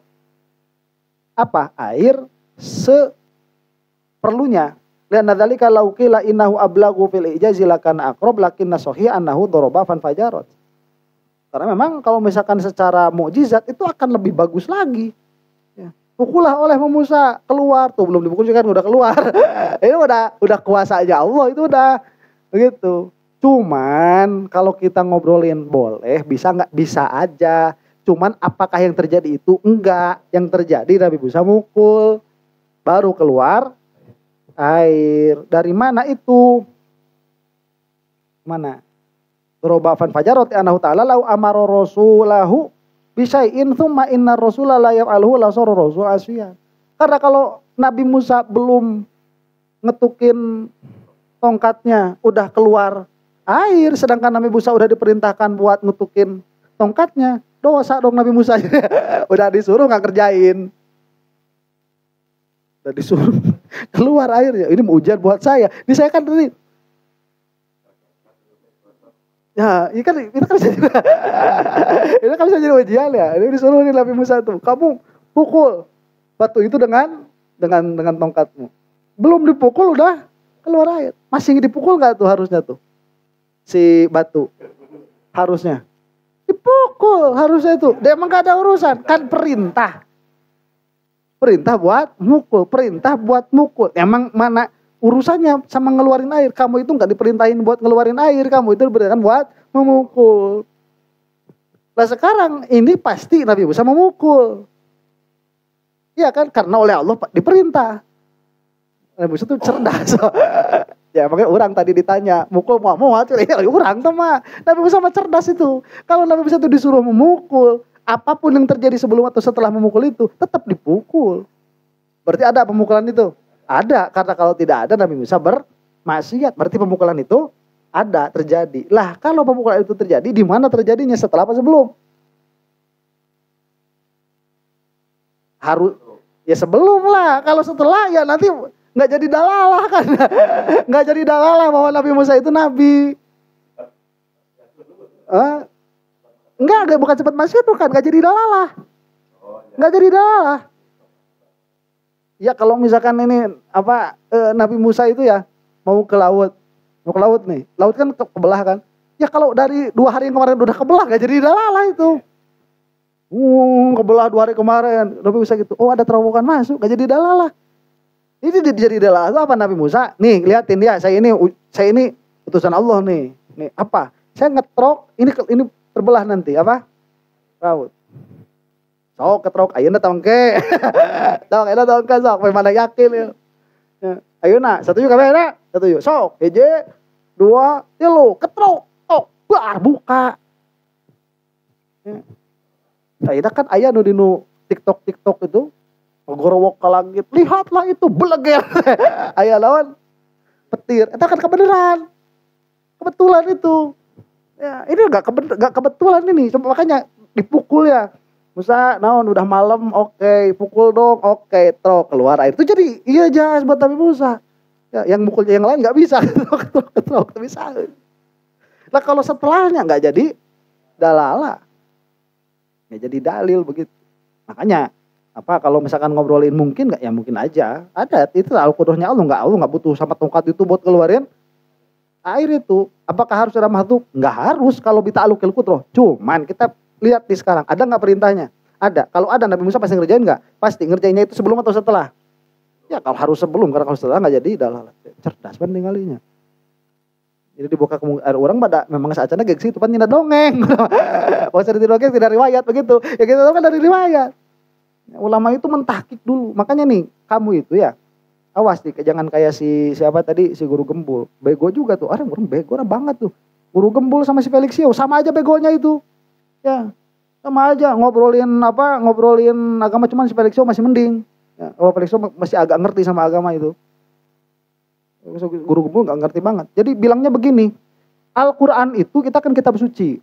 apa? Air seperlunya. Lianna dzalika law qila innahu ablagu fil ijazi lakana aqrab lakinna sahih annahu daraba fan fajarat. Karena memang kalau misalkan secara mukjizat itu akan lebih bagus lagi. Ya. Pukullah oleh Musa, keluar tuh, belum dipukul kan udah keluar. Ini udah kuasa aja Allah, itu udah begitu. Cuman kalau kita ngobrolin boleh, bisa nggak? Bisa aja. Cuman apakah yang terjadi itu? Enggak. Yang terjadi Nabi Musa mukul, baru keluar air. Dari mana itu? Mana? Doroba fan fajarot anahu ta'ala lau amaro rasulahu bisyai'in thumma inna rasula la yaf'aluhu la sara rasul asfiya. Karena kalau Nabi Musa belum ngetukin tongkatnya udah keluar air, sedangkan Nabi Musa udah diperintahkan buat ngetukin tongkatnya, dosa dong Nabi Musa. Udah disuruh nggak kerjain, udah disuruh keluar airnya. Ini mau ujian buat saya. Ini saya kan tadi ya, ini kan bisa jadi ujian ya. Ini disuruh nih Nabi Musa tuh, kamu pukul batu itu dengan tongkatmu. Belum dipukul udah keluar air. Masih dipukul nggak tuh harusnya tuh si batu? Harusnya dipukul harusnya itu. Dia emang gak ada urusan, kan perintah buat mukul. Emang mana urusannya sama ngeluarin air? Kamu itu nggak diperintahin buat ngeluarin air, kamu itu diperintahkan buat memukul. Nah sekarang ini pasti Nabi Musa memukul, iya kan? Karena oleh Allah diperintah. Nabi Musa itu cerdas. Ya makanya orang tadi ditanya mukul mau orang tuh mah. Nabi Musa mah cerdas itu. Kalau Nabi Musa itu disuruh memukul, apapun yang terjadi sebelum atau setelah memukul itu tetap dipukul. Berarti ada pemukulan itu. Ada, karena kalau tidak ada Nabi Musa bermaksiat, berarti pemukulan itu ada, terjadi. Lah kalau pemukulan itu terjadi, di mana terjadinya? Setelah apa sebelum? Harus ya sebelum lah. Kalau setelah ya nanti nggak jadi dalalah kan? Nggak jadi dalalah bahwa Nabi Musa itu nabi. Enggak bukan cepat maksiat, bukan, nggak jadi dalalah. Nggak jadi dalalah. Ya kalau misalkan ini Nabi Musa itu ya mau ke laut, mau ke laut nih. Laut kan kebelah kan. Ya kalau dari 2 hari yang kemarin udah kebelah gak jadi dalalah itu. Kebelah 2 hari kemarin udah bisa gitu. Oh ada terowongan masuk gak jadi dalalah. Ini jadi dalalah itu apa Nabi Musa? Nih liatin dia, saya ini utusan Allah nih. Nih apa? Saya ngetrok ini terbelah nanti apa? Laut. Sok ketrok ayeuna tongke. Sok ayeuna tongke sok mana yakin ya. Ayeuna satuju kabehna, satuju. Sok hiji, 2, 3 ketrok. Tok bar buka. Ayeuna kan aya nu dinu TikTok itu ngorowok ke langit. Lihatlah itu beleger. Aya lawan petir. Eta kan kebenaran. Kebetulan itu. Ya, ini enggak kebetulan ini. Cuma makanya dipukul ya. Musa, naon udah malam, oke, pukul dong, oke, trok keluar air. Itu jadi iya jas buat Nabi Musa. Ya, yang mukulnya yang lain nggak bisa, trok bisa. Nah kalau setelahnya nggak jadi dalala, nggak jadi dalil begitu. Makanya apa kalau misalkan ngobrolin mungkin nggak ya mungkin aja. Ada itu Al-Qudrohnya Allah nggak butuh sama tongkat itu buat keluarin air itu. Apakah harus ada makhluk? Nggak harus kalau bita'alluqil qudroh. Cuman kita lihat di sekarang, ada nggak perintahnya? Ada. Kalau ada Nabi Musa pasti ngerjain nggak? Pasti ngerjainnya itu sebelum atau setelah? Ya kalau harus sebelum, karena kalau setelah nggak jadi, dah cerdas kan tinggalinnya. Jadi dibuka kemungkinan orang pada memang saacana gengsi itu kan tidak dongeng. Kalau cerita dongeng tidak riwayat begitu. Ya kita tahu kan dari riwayat. Ulama itu mentahkik dulu. Makanya nih kamu itu ya awas nih, jangan kayak siapa tadi si guru gembul. Bego juga tuh. Orang bego banget tuh. Guru gembul sama si Felixio sama aja begonya itu. Ya, sama aja ngobrolin agama cuman si Felixio masih mending. Ya, kalau Felixio masih agak ngerti sama agama itu. Guru gembul enggak ngerti banget. Jadi bilangnya begini, Al-Qur'an itu kita kan kitab suci.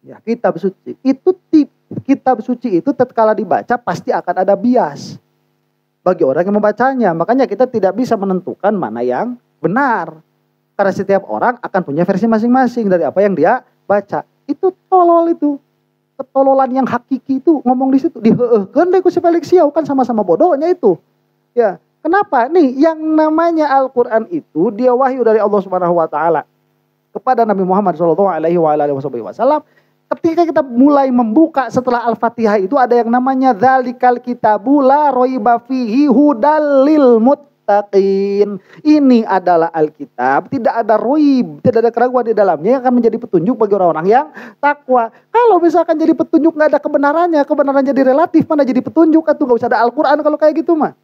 Ya, kitab suci. Kitab suci itu tatkala dibaca pasti akan ada bias bagi orang yang membacanya. Makanya kita tidak bisa menentukan mana yang benar. Karena setiap orang akan punya versi masing-masing dari apa yang dia baca. Itu tolol itu. Ketololan yang hakiki itu ngomong di situ. Diheueuhkeun deui ku si Felixio kan sama-sama bodohnya itu. Ya, kenapa? Nih, yang namanya Al-Qur'an itu dia wahyu dari Allah Subhanahu wa taala kepada Nabi Muhammad sallallahu alaihi wasallam. Ketika kita mulai membuka setelah Al-Fatihah itu ada yang namanya dzalikal kitabu la raiba fihi hudal lil muttaqin. Ini adalah Alkitab, tidak ada roib, tidak ada keraguan di dalamnya yang akan menjadi petunjuk bagi orang-orang yang takwa. Kalau misalkan jadi petunjuk nggak ada kebenarannya, kebenaran jadi relatif, mana jadi petunjuk atau nggak usah ada Al-Quran kalau kayak gitu mah.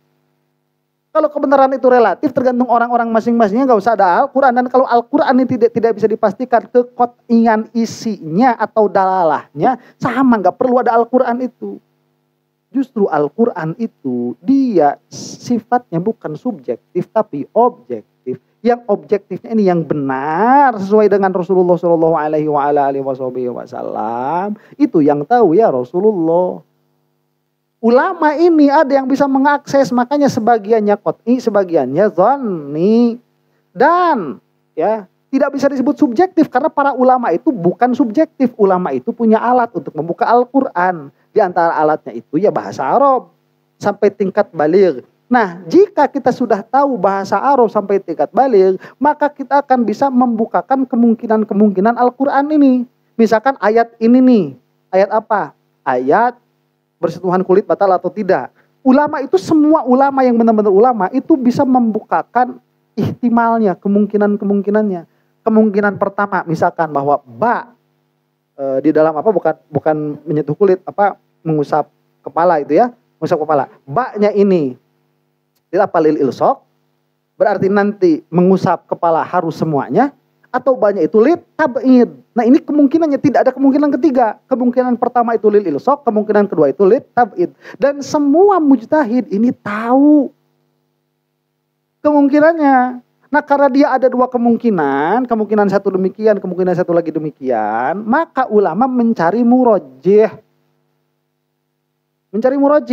Kalau kebenaran itu relatif tergantung orang-orang masing-masingnya, nggak usah ada Al-Quran. Dan kalau Al-Quran ini tidak bisa dipastikan kekotingan isinya atau dalalahnya, sama nggak perlu ada Al-Quran itu. Justru Al-Quran itu dia sifatnya bukan subjektif tapi objektif. Yang objektifnya ini yang benar sesuai dengan Rasulullah Shallallahu Alaihi Wasallam. Itu yang tahu ya Rasulullah. Ulama ini ada yang bisa mengakses, makanya sebagiannya qot'i, sebagiannya dzanni. Dan ya tidak bisa disebut subjektif karena para ulama itu bukan subjektif. Ulama itu punya alat untuk membuka Al-Quran. Di antara alatnya itu ya bahasa Arab sampai tingkat baligh. Nah, jika kita sudah tahu bahasa Arab sampai tingkat baligh, maka kita akan bisa membukakan kemungkinan-kemungkinan Al-Quran ini. Misalkan ayat ini nih, ayat apa? Ayat bersentuhan kulit batal atau tidak. Ulama itu semua ulama yang benar-benar ulama itu bisa membukakan ihtimalnya, kemungkinan-kemungkinannya. Kemungkinan pertama misalkan bahwa di dalam apa bukan menyentuh kulit, apa mengusap kepala itu ya, mengusap kepala. Baknya ini tidak palil ilsok, berarti nanti mengusap kepala harus semuanya, atau banyak itu lil tab'id. Nah ini kemungkinannya, tidak ada kemungkinan ketiga. Kemungkinan pertama itu lil ilsok, kemungkinan kedua itu lil tab'id. Dan semua mujtahid ini tahu kemungkinannya. Nah karena dia ada dua kemungkinan satu demikian, kemungkinan satu lagi demikian, maka ulama mencari murajjih.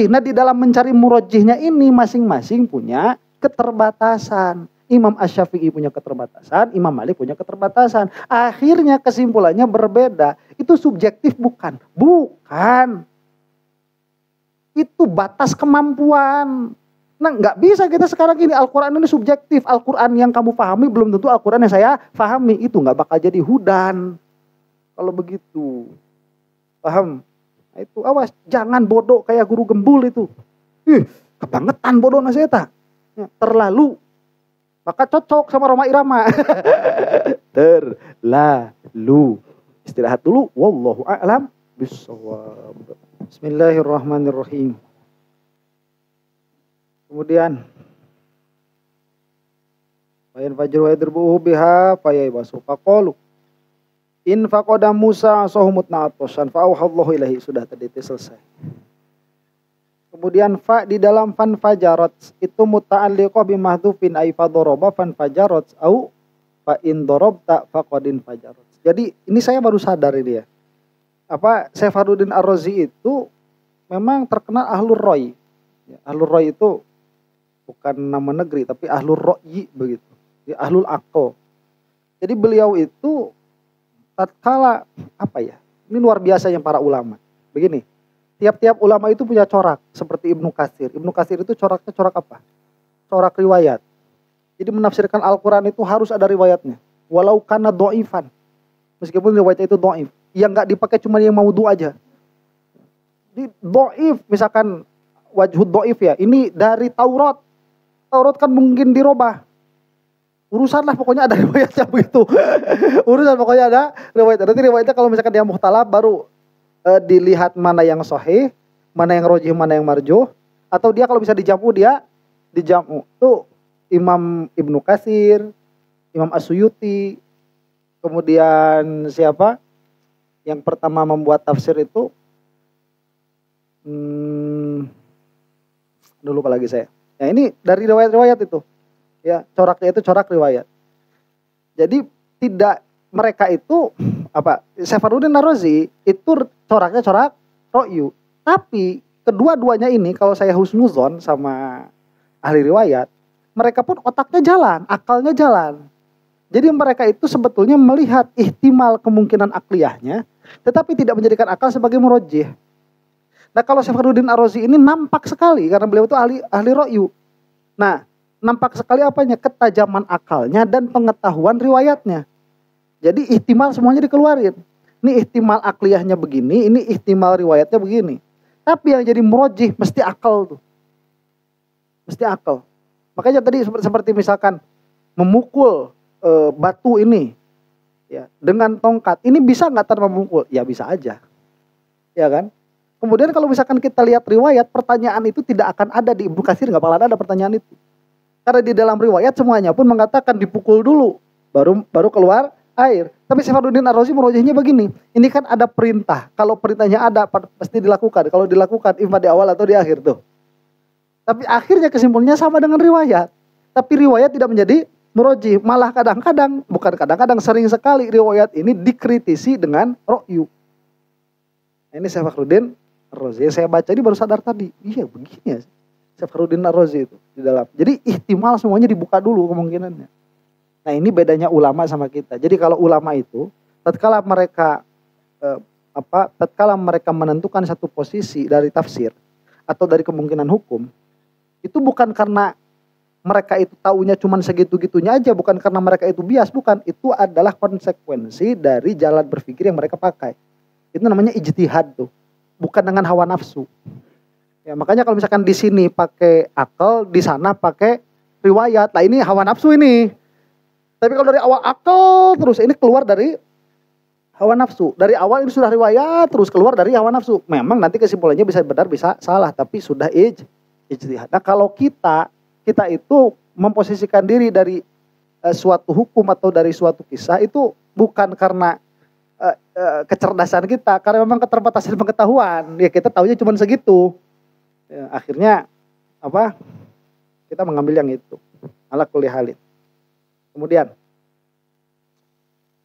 Nah di dalam mencari murajjihnya ini masing-masing punya keterbatasan. Imam Asy-Syafi'i punya keterbatasan, Imam Malik punya keterbatasan. Akhirnya kesimpulannya berbeda. Itu subjektif bukan? Bukan. Itu batas kemampuan. Nah, nggak bisa kita sekarang ini, Al-Quran ini subjektif. Al-Quran yang kamu pahami belum tentu Al-Quran yang saya pahami. Itu nggak bakal jadi hudan kalau begitu. Paham? Nah, itu awas, jangan bodoh kayak guru gembul itu. Kebangetan bodoh nasihat. Terlalu. Maka cocok sama Roma Irama. Terlalu. Istirahat dulu. Wallahu a'lam bishawab. Bismillahirrahmanirrahim. Kemudian Wayan fajr wa yadrubuhu biha fayaibasu faqalu in faqada Musa sahumut na'atosan fa'auhallahu ilahi. Sudah tadi itu selesai. Kemudian fa di dalam fan fajarat itu muta'alliqah bimahdhufin ay fadoroba fan fajarat au fa in dorobta faqadin fajarat. Jadi ini saya baru sadar ini ya. Saifuddin Ar-Razi itu memang terkenal ahlur roy. Ahlur roy itu bukan nama negeri tapi ahlur ro'yi begitu. Ahlul aql. Jadi beliau itu tatkala ini luar biasanya para ulama. Begini, tiap-tiap ulama itu punya corak seperti Ibnu Katsir. Ibnu Katsir itu coraknya corak apa? Corak riwayat. Jadi menafsirkan Al-Quran itu harus ada riwayatnya. Walau kana do'ifan. Meskipun riwayatnya itu do'if. Yang nggak dipakai cuma yang maudhu aja. Di do'if misalkan wajhud do'if ya. Ini dari Taurat. Taurat kan mungkin dirubah. Urusan lah pokoknya ada riwayatnya begitu. Urusan pokoknya ada riwayatnya. Nanti riwayatnya kalau misalkan dia mukhtalaf baru dilihat mana yang sahih, mana yang rajih, mana yang marjuh. Atau dia kalau bisa dijamu dia dijamu. Itu Imam Ibnu Katsir, Imam As-Suyuti. Kemudian siapa? Yang pertama membuat tafsir itu lupa lagi saya. Nah ini dari riwayat-riwayat itu. Ya, coraknya itu corak riwayat. Jadi tidak mereka itu Saifuddin Ar-Razi itu coraknya corak ro'yu. Tapi kedua-duanya ini kalau saya husnuzon sama ahli riwayat, mereka pun otaknya jalan, akalnya jalan. Jadi mereka itu sebetulnya melihat ihtimal kemungkinan akliyahnya, tetapi tidak menjadikan akal sebagai murajjih. Nah kalau Saifuddin Ar-Razi ini nampak sekali karena beliau itu ahli ro'yu. Nah nampak sekali apanya? Ketajaman akalnya dan pengetahuan riwayatnya. Jadi ihtimal semuanya dikeluarin. Ini ihtimal akliyahnya begini, ini ihtimal riwayatnya begini. Tapi yang jadi murajjih mesti akal tuh. Mesti akal. Makanya tadi seperti misalkan memukul batu ini ya dengan tongkat. Ini bisa nggak tanpa memukul? Ya bisa aja. Ya kan? Kemudian kalau misalkan kita lihat riwayat, pertanyaan itu tidak akan ada di Ibnu Katsir, nggak bakalan ada pertanyaan itu. Karena di dalam riwayat semuanya pun mengatakan dipukul dulu, baru keluar air. Tapi Saifuddin Ar-Razi merojihnya begini, ini kan ada perintah. Kalau perintahnya ada, pasti dilakukan. Kalau dilakukan, imma di awal atau di akhir tuh. Tapi akhirnya kesimpulannya sama dengan riwayat. Tapi riwayat tidak menjadi merojih. Malah kadang-kadang, bukan kadang-kadang, sering sekali riwayat ini dikritisi dengan ro'yu. Nah, ini Saifuddin Ar-Razi. Yang saya baca ini baru sadar tadi. Iya begini ya. Saifuddin Ar-Razi itu di dalam. Jadi ihtimal semuanya dibuka dulu kemungkinannya. Nah ini bedanya ulama sama kita. Jadi kalau ulama itu tatkala mereka menentukan satu posisi dari tafsir atau dari kemungkinan hukum, itu bukan karena mereka itu taunya cuma segitu-gitunya aja, bukan karena mereka itu bias, bukan. Itu adalah konsekuensi dari jalan berpikir yang mereka pakai. Itu namanya ijtihad tuh. Bukan dengan hawa nafsu. Ya, makanya kalau misalkan di sini pakai akal, di sana pakai riwayat. Nah ini hawa nafsu ini. Tapi kalau dari awal akal terus, ini keluar dari hawa nafsu. Dari awal ini sudah riwayat, terus keluar dari hawa nafsu. Memang nanti kesimpulannya bisa benar, bisa salah. Tapi sudah ijtihad. Nah kalau kita itu memposisikan diri dari suatu hukum atau dari suatu kisah itu bukan karena kecerdasan kita. Karena memang keterbatasan pengetahuan. Ya kita taunya cuma segitu. Ya, akhirnya kita mengambil yang itu ala kulli halin. Kemudian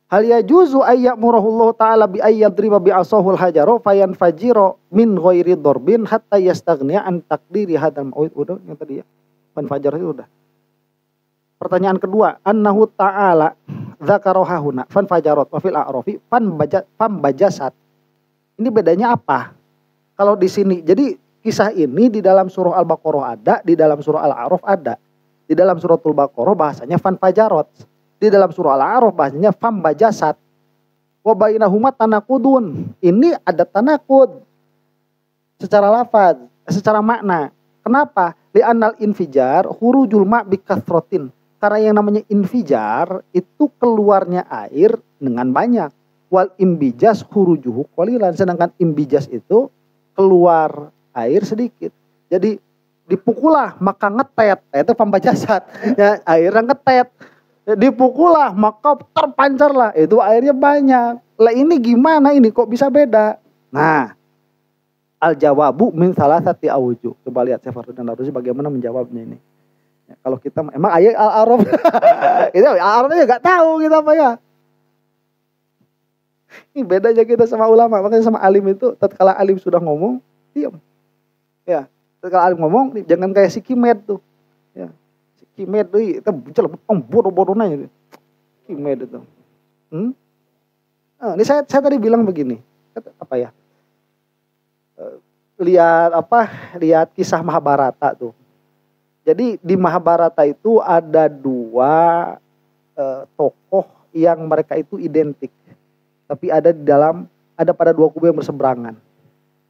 hal yajuzu ayyamurahullahu ta'ala bi ayyadriba bi asahul hajaro fayanfajiro min ghairi darbin hatta yastaghniya an takdiri hadal udah yang tadi ya fanfajar itu udah. Pertanyaan kedua, annahu ta'ala dzakara hahuna fanfajarot wa fil a'rafi fanbajasat. Ini bedanya apa? Kalau di sini jadi kisah ini di dalam surah Al-Baqarah ada, di dalam surah Al-A'raf ada. Di dalam suratul Baqarah bahasanya fanfajarot. Di dalam surah Al-A'raf bahasanya fambajasat. Wa bainahuma tanaqudun. Ini ada tanakud secara lafaz, secara makna. Kenapa? Li'annal infijar hurujul ma' bikathrotin. Karena yang namanya infijar itu keluarnya air dengan banyak. Wal imbijas hurujuhu qalilan. Sedangkan imbijas itu keluar air sedikit. Jadi dipukulah maka ngetet. Itu pembajasat. Ya, airnya ngetet. Dipukulah maka terpancarlah. Itu airnya banyak. Lah ini gimana ini kok bisa beda? Nah, al-jawabu min salasati awjuh. Coba lihat Safarudin Ar-Razi bagaimana menjawabnya ini. Ya, kalau kita emang ayat Al-A'raf itu Al-A'rafnya enggak tahu kita apa ya. Ini bedanya kita sama ulama. Makanya sama alim itu tatkala alim sudah ngomong, diam. Ya, tatkala alim ngomong jangan kayak si Kimed tuh. Ya. Si Kimed tuh itu bodoh-bodohnya itu. Kimed itu. Ini saya tadi bilang begini. Apa ya? Lihat kisah Mahabharata tuh. Jadi di Mahabharata itu ada dua tokoh yang mereka itu identik. Tapi ada pada dua kubu yang berseberangan.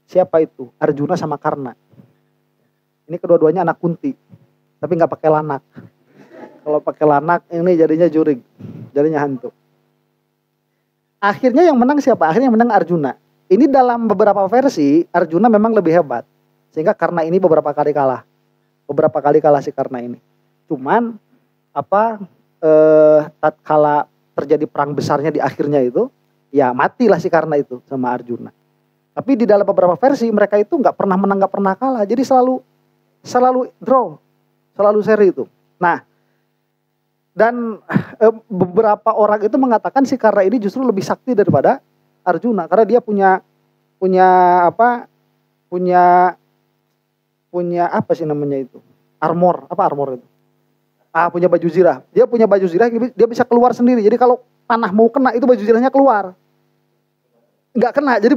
Siapa itu? Arjuna sama Karna. Ini kedua-duanya anak Kunti. Tapi nggak pakai lanak. Kalau pakai lanak ini jadinya jurig. Jadinya hantu. Akhirnya yang menang siapa? Akhirnya yang menang Arjuna. Ini dalam beberapa versi Arjuna memang lebih hebat. Sehingga Karna ini beberapa kali kalah. Beberapa kali kalah si Karna ini. Cuman tatkala terjadi perang besarnya di akhirnya itu, ya matilah si Karna itu sama Arjuna. Tapi di dalam beberapa versi mereka itu nggak pernah menang, nggak pernah kalah. Jadi selalu draw, selalu seri itu. Nah, dan beberapa orang itu mengatakan si Karna ini justru lebih sakti daripada Arjuna karena dia punya apa sih namanya itu? Armor itu? Punya baju zirah. Dia punya baju zirah, dia bisa keluar sendiri. Jadi kalau panah mau kena itu baju zirahnya keluar. Enggak kena, jadi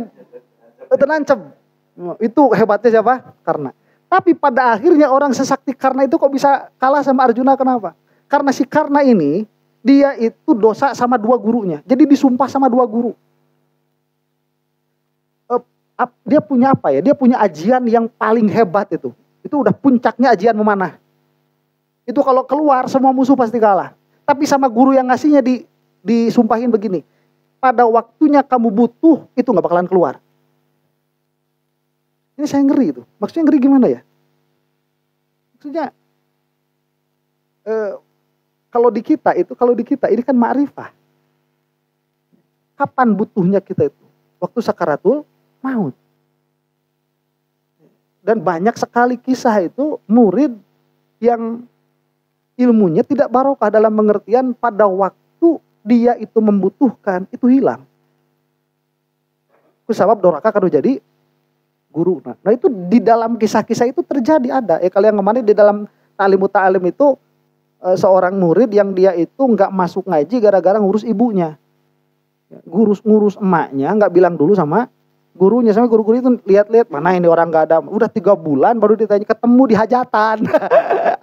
tenancep. Itu hebatnya siapa? Karna. Tapi pada akhirnya orang sesakti Karna itu kok bisa kalah sama Arjuna, kenapa? Karena si Karna ini, dia itu dosa sama dua gurunya. Jadi disumpah sama dua guru. Dia punya apa ya? Dia punya ajian yang paling hebat itu. Itu udah puncaknya ajian memanah. Itu kalau keluar semua musuh pasti kalah. Tapi sama guru yang ngasihnya disumpahin begini. Pada waktunya kamu butuh, itu gak bakalan keluar. Ini saya ngeri itu. Maksudnya ngeri gimana ya? Maksudnya kalau di kita ini kan ma'rifah. Kapan butuhnya kita itu? Waktu sakaratul maut. Dan banyak sekali kisah itu murid yang ilmunya tidak barokah dalam pengertian pada waktu dia itu membutuhkan itu hilang. Sebab doraka kalau jadi guru. Nah itu di dalam kisah-kisah itu terjadi ada. Kalau yang kemarin di dalam ta'lim itu seorang murid yang dia itu nggak masuk ngaji gara-gara ngurus ibunya. Ngurus emaknya nggak bilang dulu sama gurunya, sama guru-guru itu lihat-lihat mana ini orang nggak ada, udah 3 bulan baru ditanya ketemu di hajatan.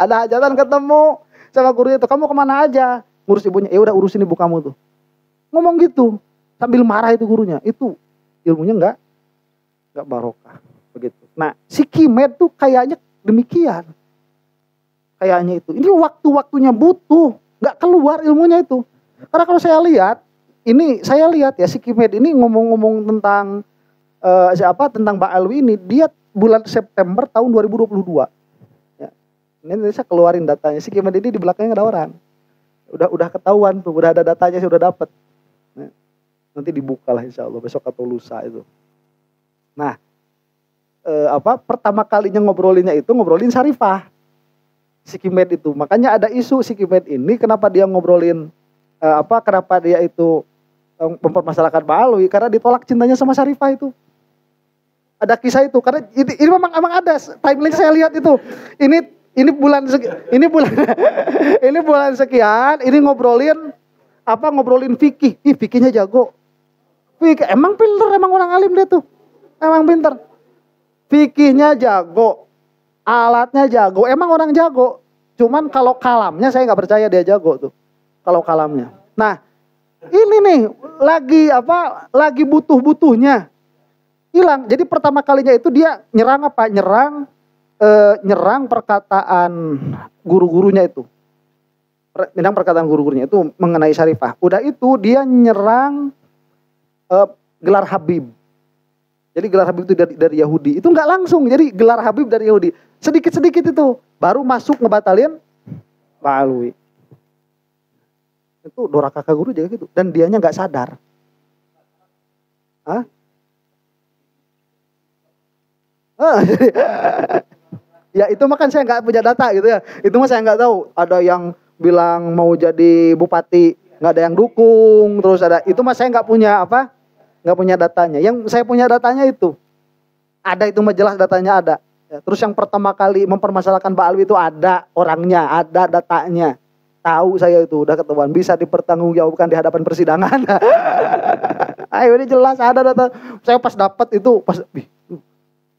Ada hajatan ketemu sama guru itu, kamu kemana aja? Ngurus ibunya, udah urusin ibu kamu tuh. Ngomong gitu sambil marah itu gurunya, itu ilmunya nggak barokah begitu. Nah si Kimed tuh kayaknya demikian, kayaknya itu. Ini waktu-waktunya butuh, nggak keluar ilmunya itu. Karena kalau saya lihat ya si Kimed ini ngomong-ngomong tentang tentang Mbak Alwi ini, dia bulan September tahun 2022. Ya. Ini saya keluarin datanya. Si Kimed ini di belakangnya ada orang. Udah ketahuan tuh, udah ada datanya, saya udah dapat. Nah, nanti dibuka lah insya Allah besok atau lusa itu. Nah, pertama kalinya ngobrolin Syarifah. Si Kimed itu. Makanya ada isu si Kimed ini kenapa dia ngobrolin kenapa dia itu mempermasalahkan Mbak Alwi karena ditolak cintanya sama Syarifah itu. Ada kisah itu karena ini memang ada timeline saya lihat itu. Ini bulan sekian ini ngobrolin fikih. Fikihnya jago. Fikih emang pinter, emang orang alim dia tuh. Emang pinter. fikihnya jago, alatnya jago, emang orang jago. Cuman kalau kalamnya saya nggak percaya dia jago tuh. Kalau kalamnya. Nah, ini nih lagi butuh-butuhnya hilang. Jadi pertama kalinya itu dia nyerang apa? Nyerang perkataan guru-gurunya itu. Nyerang perkataan guru-gurunya itu mengenai Syarifah. Udah itu dia nyerang gelar Habib. Jadi gelar Habib itu dari Yahudi. Itu nggak langsung. Jadi gelar Habib dari Yahudi. Sedikit-sedikit itu baru masuk ngebatalin Ba'alwi. Itu Dorakaka guru juga gitu. Dan dianya nggak sadar. Hah? Ya itu mah kan saya nggak punya data gitu ya. Itu mah saya nggak tahu. Ada yang bilang mau jadi bupati, nggak ada yang dukung. Terus ada itu mah saya nggak punya nggak punya datanya. Yang saya punya datanya itu ada, itu mah jelas datanya ada. Ya, terus yang pertama kali mempermasalahkan Ba'alwi itu ada orangnya, ada datanya. Tahu saya itu udah ketahuan, bisa dipertanggungjawabkan di hadapan persidangan. Ayo ini jelas ada data. Saya pas dapat itu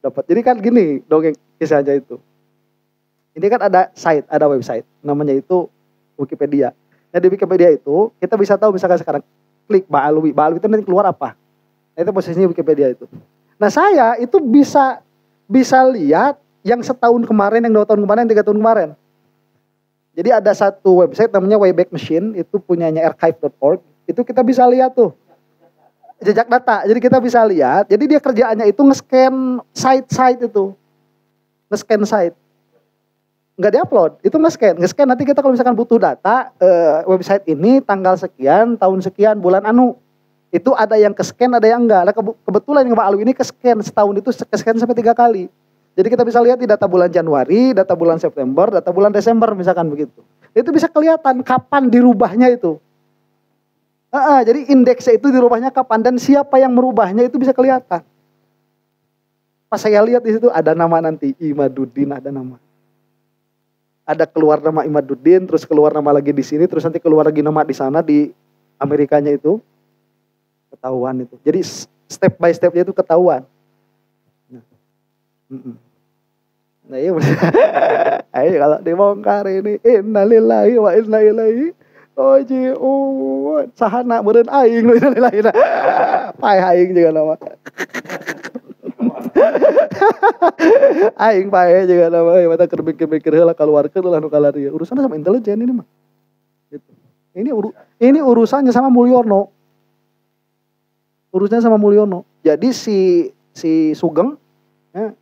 dapat. Jadi kan gini dongeng kisahnya itu. Ini kan ada website namanya itu Wikipedia. Nah di Wikipedia itu kita bisa tahu misalkan sekarang klik Ba'alwi itu nanti keluar apa. Nah, itu posisinya Wikipedia itu. Nah saya itu bisa lihat yang setahun kemarin, yang 2 tahun kemarin, 3 tahun kemarin. Jadi ada satu website namanya Wayback Machine, itu punyanya archive.org. Itu kita bisa lihat tuh jejak data. Jadi kita bisa lihat. Jadi dia kerjaannya itu nge-scan site itu. Nge-scan site. Nggak di-upload, itu nge-scan. Nanti kita kalau misalkan butuh data website ini tanggal sekian, tahun sekian, bulan anu. Itu ada yang ke-scan, ada yang enggak. Nah, kebetulan yang Ba'alwi ini ke-scan setahun itu ke-scan sampai 3 kali. Jadi kita bisa lihat di data bulan Januari, data bulan September, data bulan Desember misalkan begitu. Itu bisa kelihatan kapan dirubahnya itu. Jadi indeksnya itu dirubahnya kapan dan siapa yang merubahnya itu bisa kelihatan. Pas saya lihat di situ ada nama nanti Imaduddin, ada nama. Ada keluar nama Imaduddin, terus keluar nama lagi di sini, terus nanti keluar lagi nama di sana di Amerikanya itu. Ketahuan itu. Jadi step by stepnya itu ketahuan. Nah iya ayo kalau dibongkar ini innalillahi wa inna ilaihi raji'un. Sahana meureun aing innalillahi. Pae aing juga nama. Aing pae juga nama mata keur mikir-mikir heula kaluarkeun lah nu kalarieu. Urusannya sama intelijen ini mah. Gitu. Ini urusannya sama Mulyono. Urusannya sama Mulyono. Jadi si Sugeng ya,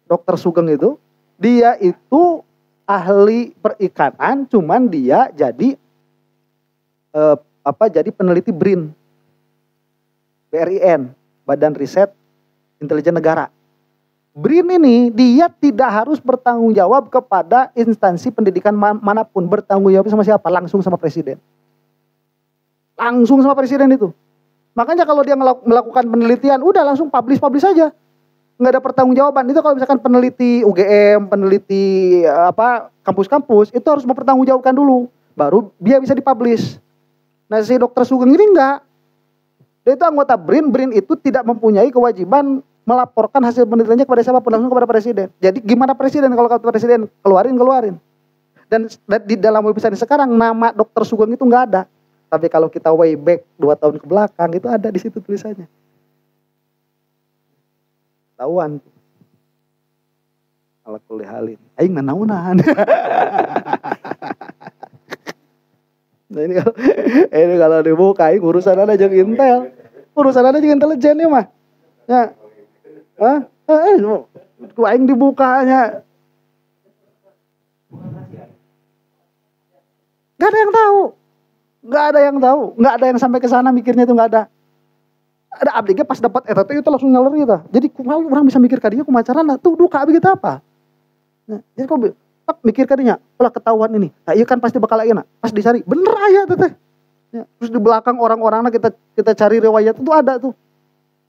Dokter Sugeng itu dia itu ahli perikanan, cuman dia jadi jadi peneliti BRIN, Badan Riset Intelijen Negara. BRIN ini dia tidak harus bertanggung jawab kepada instansi pendidikan manapun, bertanggung jawab sama siapa? Langsung sama presiden. Langsung sama presiden itu. Makanya kalau dia melakukan penelitian, udah langsung publish aja. Nggak ada pertanggungjawaban. Itu kalau misalkan peneliti UGM, peneliti kampus-kampus itu harus mempertanggungjawabkan dulu, baru dia bisa dipublish. Nah si Dokter Sugeng ini enggak. Dia itu anggota BRIN itu tidak mempunyai kewajiban melaporkan hasil penelitiannya kepada siapapun, langsung kepada presiden. Jadi gimana presiden kalau kata presiden keluarin. Dan di dalam website sekarang nama Dokter Sugeng itu enggak ada. Tapi kalau kita way back 2 tahun ke belakang itu ada di situ tulisannya. Tahuan tuh. Ala kulli halin. Aing nanaunan. Nah ini kalau dibuka urusan ada jeung Intel. Urusan ada jeung intelijen ya mah. Ya. Ku aing dibukanya. Gak ada yang tahu. Gak ada yang sampai ke sana mikirnya itu gak ada. Ada abdinya pas dapat RT itu langsung nyaler gitu. Jadi orang bisa mikir kadinya kumacarana tuh duka begitu apa. Nah, jadi kok mikir kadinya, lah ketahuan ini. Nah, iya kan pasti bakal ayeuna. Pas dicari, bener aya teh. Ya, terus di belakang orang-orangnya kita cari riwayat itu ada tuh.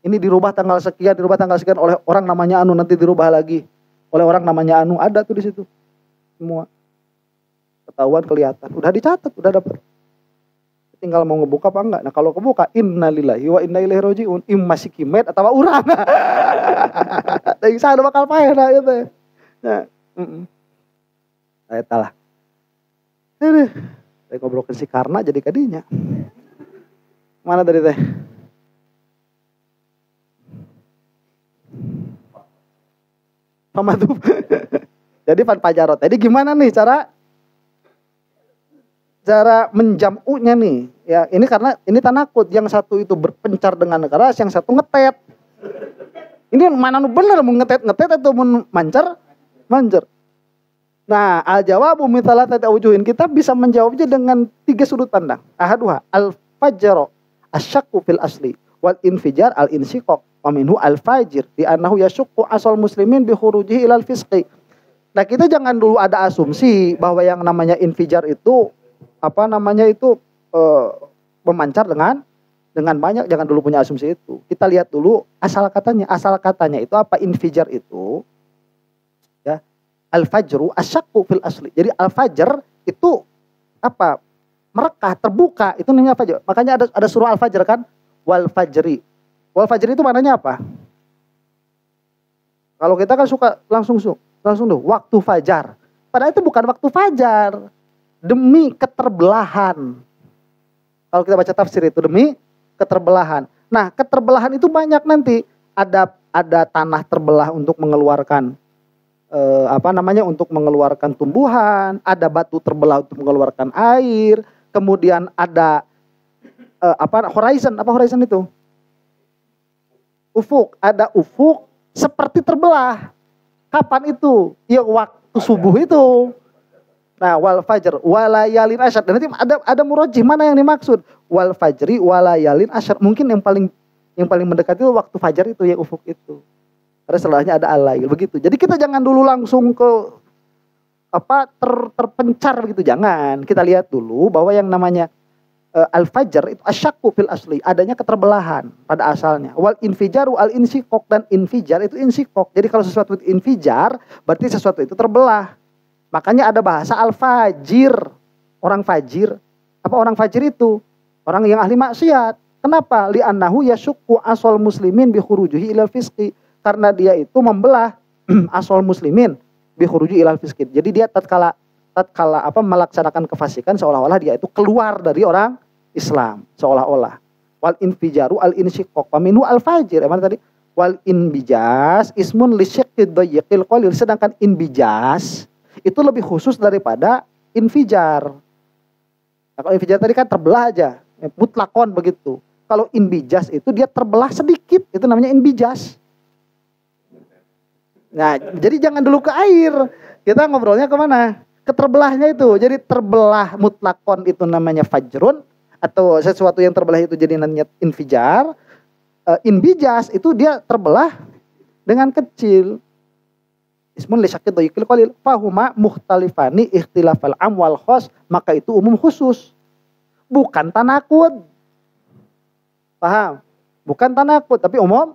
Ini dirubah tanggal sekian oleh orang namanya anu, nanti dirubah lagi oleh orang namanya anu, ada tuh di situ. Semua ketahuan kelihatan, udah dicatat, udah dapat. tinggal mau ngebuka apa enggak. Nah kalau kebuka, innalillahi wa inna ilaihi rajiun, masih kimet atau urang. Dari sana bakal payah nah itu. Nah, saya talah. Saya ngobrolkan si Karna jadi kadinya. Mana tadi teh? Pamatub. Jadi fanfajarot. Jadi gimana nih cara menjamunya nih? Ya ini karena ini tanakut. Yang satu itu berpencar dengan keras, yang satu ngetet. Ini mana nu bener mau ngetet atau mau mancar? Nah, al-jawabu min thalathati awjuhin, kita bisa menjawabnya dengan 3 sudut pandang. Ahaduha al-fajr asyakku fil asli wal infijar al-insyiqaq wa minhu al-fajir di annahu yashukku asal muslimin bi khurujihi ilal fisqi. Nah, kita jangan dulu ada asumsi bahwa yang namanya infijar itu memancar dengan banyak. Jangan dulu punya asumsi itu. Kita lihat dulu asal katanya. Asal katanya itu apa? Infijar itu ya al-fajru asyakku fil asli. Jadi al-fajr itu apa? Merekah, terbuka, itu namanya fajr. Makanya ada surah al-fajr kan? Wal fajri. Wal fajri itu maknanya apa? Kalau kita kan suka langsung tuh waktu fajar. Padahal itu bukan waktu fajar. Demi keterbelahan. Kalau kita baca tafsir itu demi keterbelahan. Nah, keterbelahan itu banyak nanti. Ada tanah terbelah untuk mengeluarkan untuk mengeluarkan tumbuhan, ada batu terbelah untuk mengeluarkan air, kemudian ada horizon itu? Ufuk, ada ufuk seperti terbelah. Kapan itu? Ya waktu subuh itu. Nah, wal fajr walayalin asyar. Dan nanti ada murajih mana yang dimaksud? Wal fajri walayalin asyar. Mungkin yang paling mendekati itu waktu fajar itu ya ufuk itu. Karena setelahnya ada al-lail begitu. Jadi kita jangan dulu langsung ke terpencar begitu, jangan. Kita lihat dulu bahwa yang namanya al-fajr itu asyakku fil asli, adanya keterbelahan pada asalnya. Wal infijaru al-insyiqaq, dan infijar itu insyiqaq. Jadi kalau sesuatu itu infijar, berarti sesuatu itu terbelah. Makanya ada bahasa al-fajir. Orang fajir. Apa orang fajir itu? Orang yang ahli maksiat. Kenapa? Li'annahu yashukku asal muslimin bi khurujuhi ilal fisqi. Karena dia itu membelah asal muslimin bi khurujuhi ilal fisqi. Jadi dia tatkala melaksanakan kefasikan seolah-olah dia itu keluar dari orang Islam, seolah-olah. Wal infijaru al insyiqaq wa minhu al fajir. Mana tadi? Wal inbijas ismun li syiqqid dayiqil qalil. Sedangkan inbijas itu lebih khusus daripada infijar. Nah, kalau infijar tadi kan terbelah aja, mutlakon begitu. Kalau inbijas itu dia terbelah sedikit, itu namanya inbijas. Nah, jadi jangan dulu ke air. Kita ngobrolnya kemana? Keterbelahnya itu. Jadi terbelah mutlakon itu namanya fajrun, atau sesuatu yang terbelah itu jadi namanya infijar. Inbijas itu dia terbelah dengan kecil. Ismun li syakid dhayiqil qalil fahuma mukhtalifani ikhtilafal am wal khas, maka itu umum khusus. Bukan tanakut. Paham? Bukan tanakut tapi umum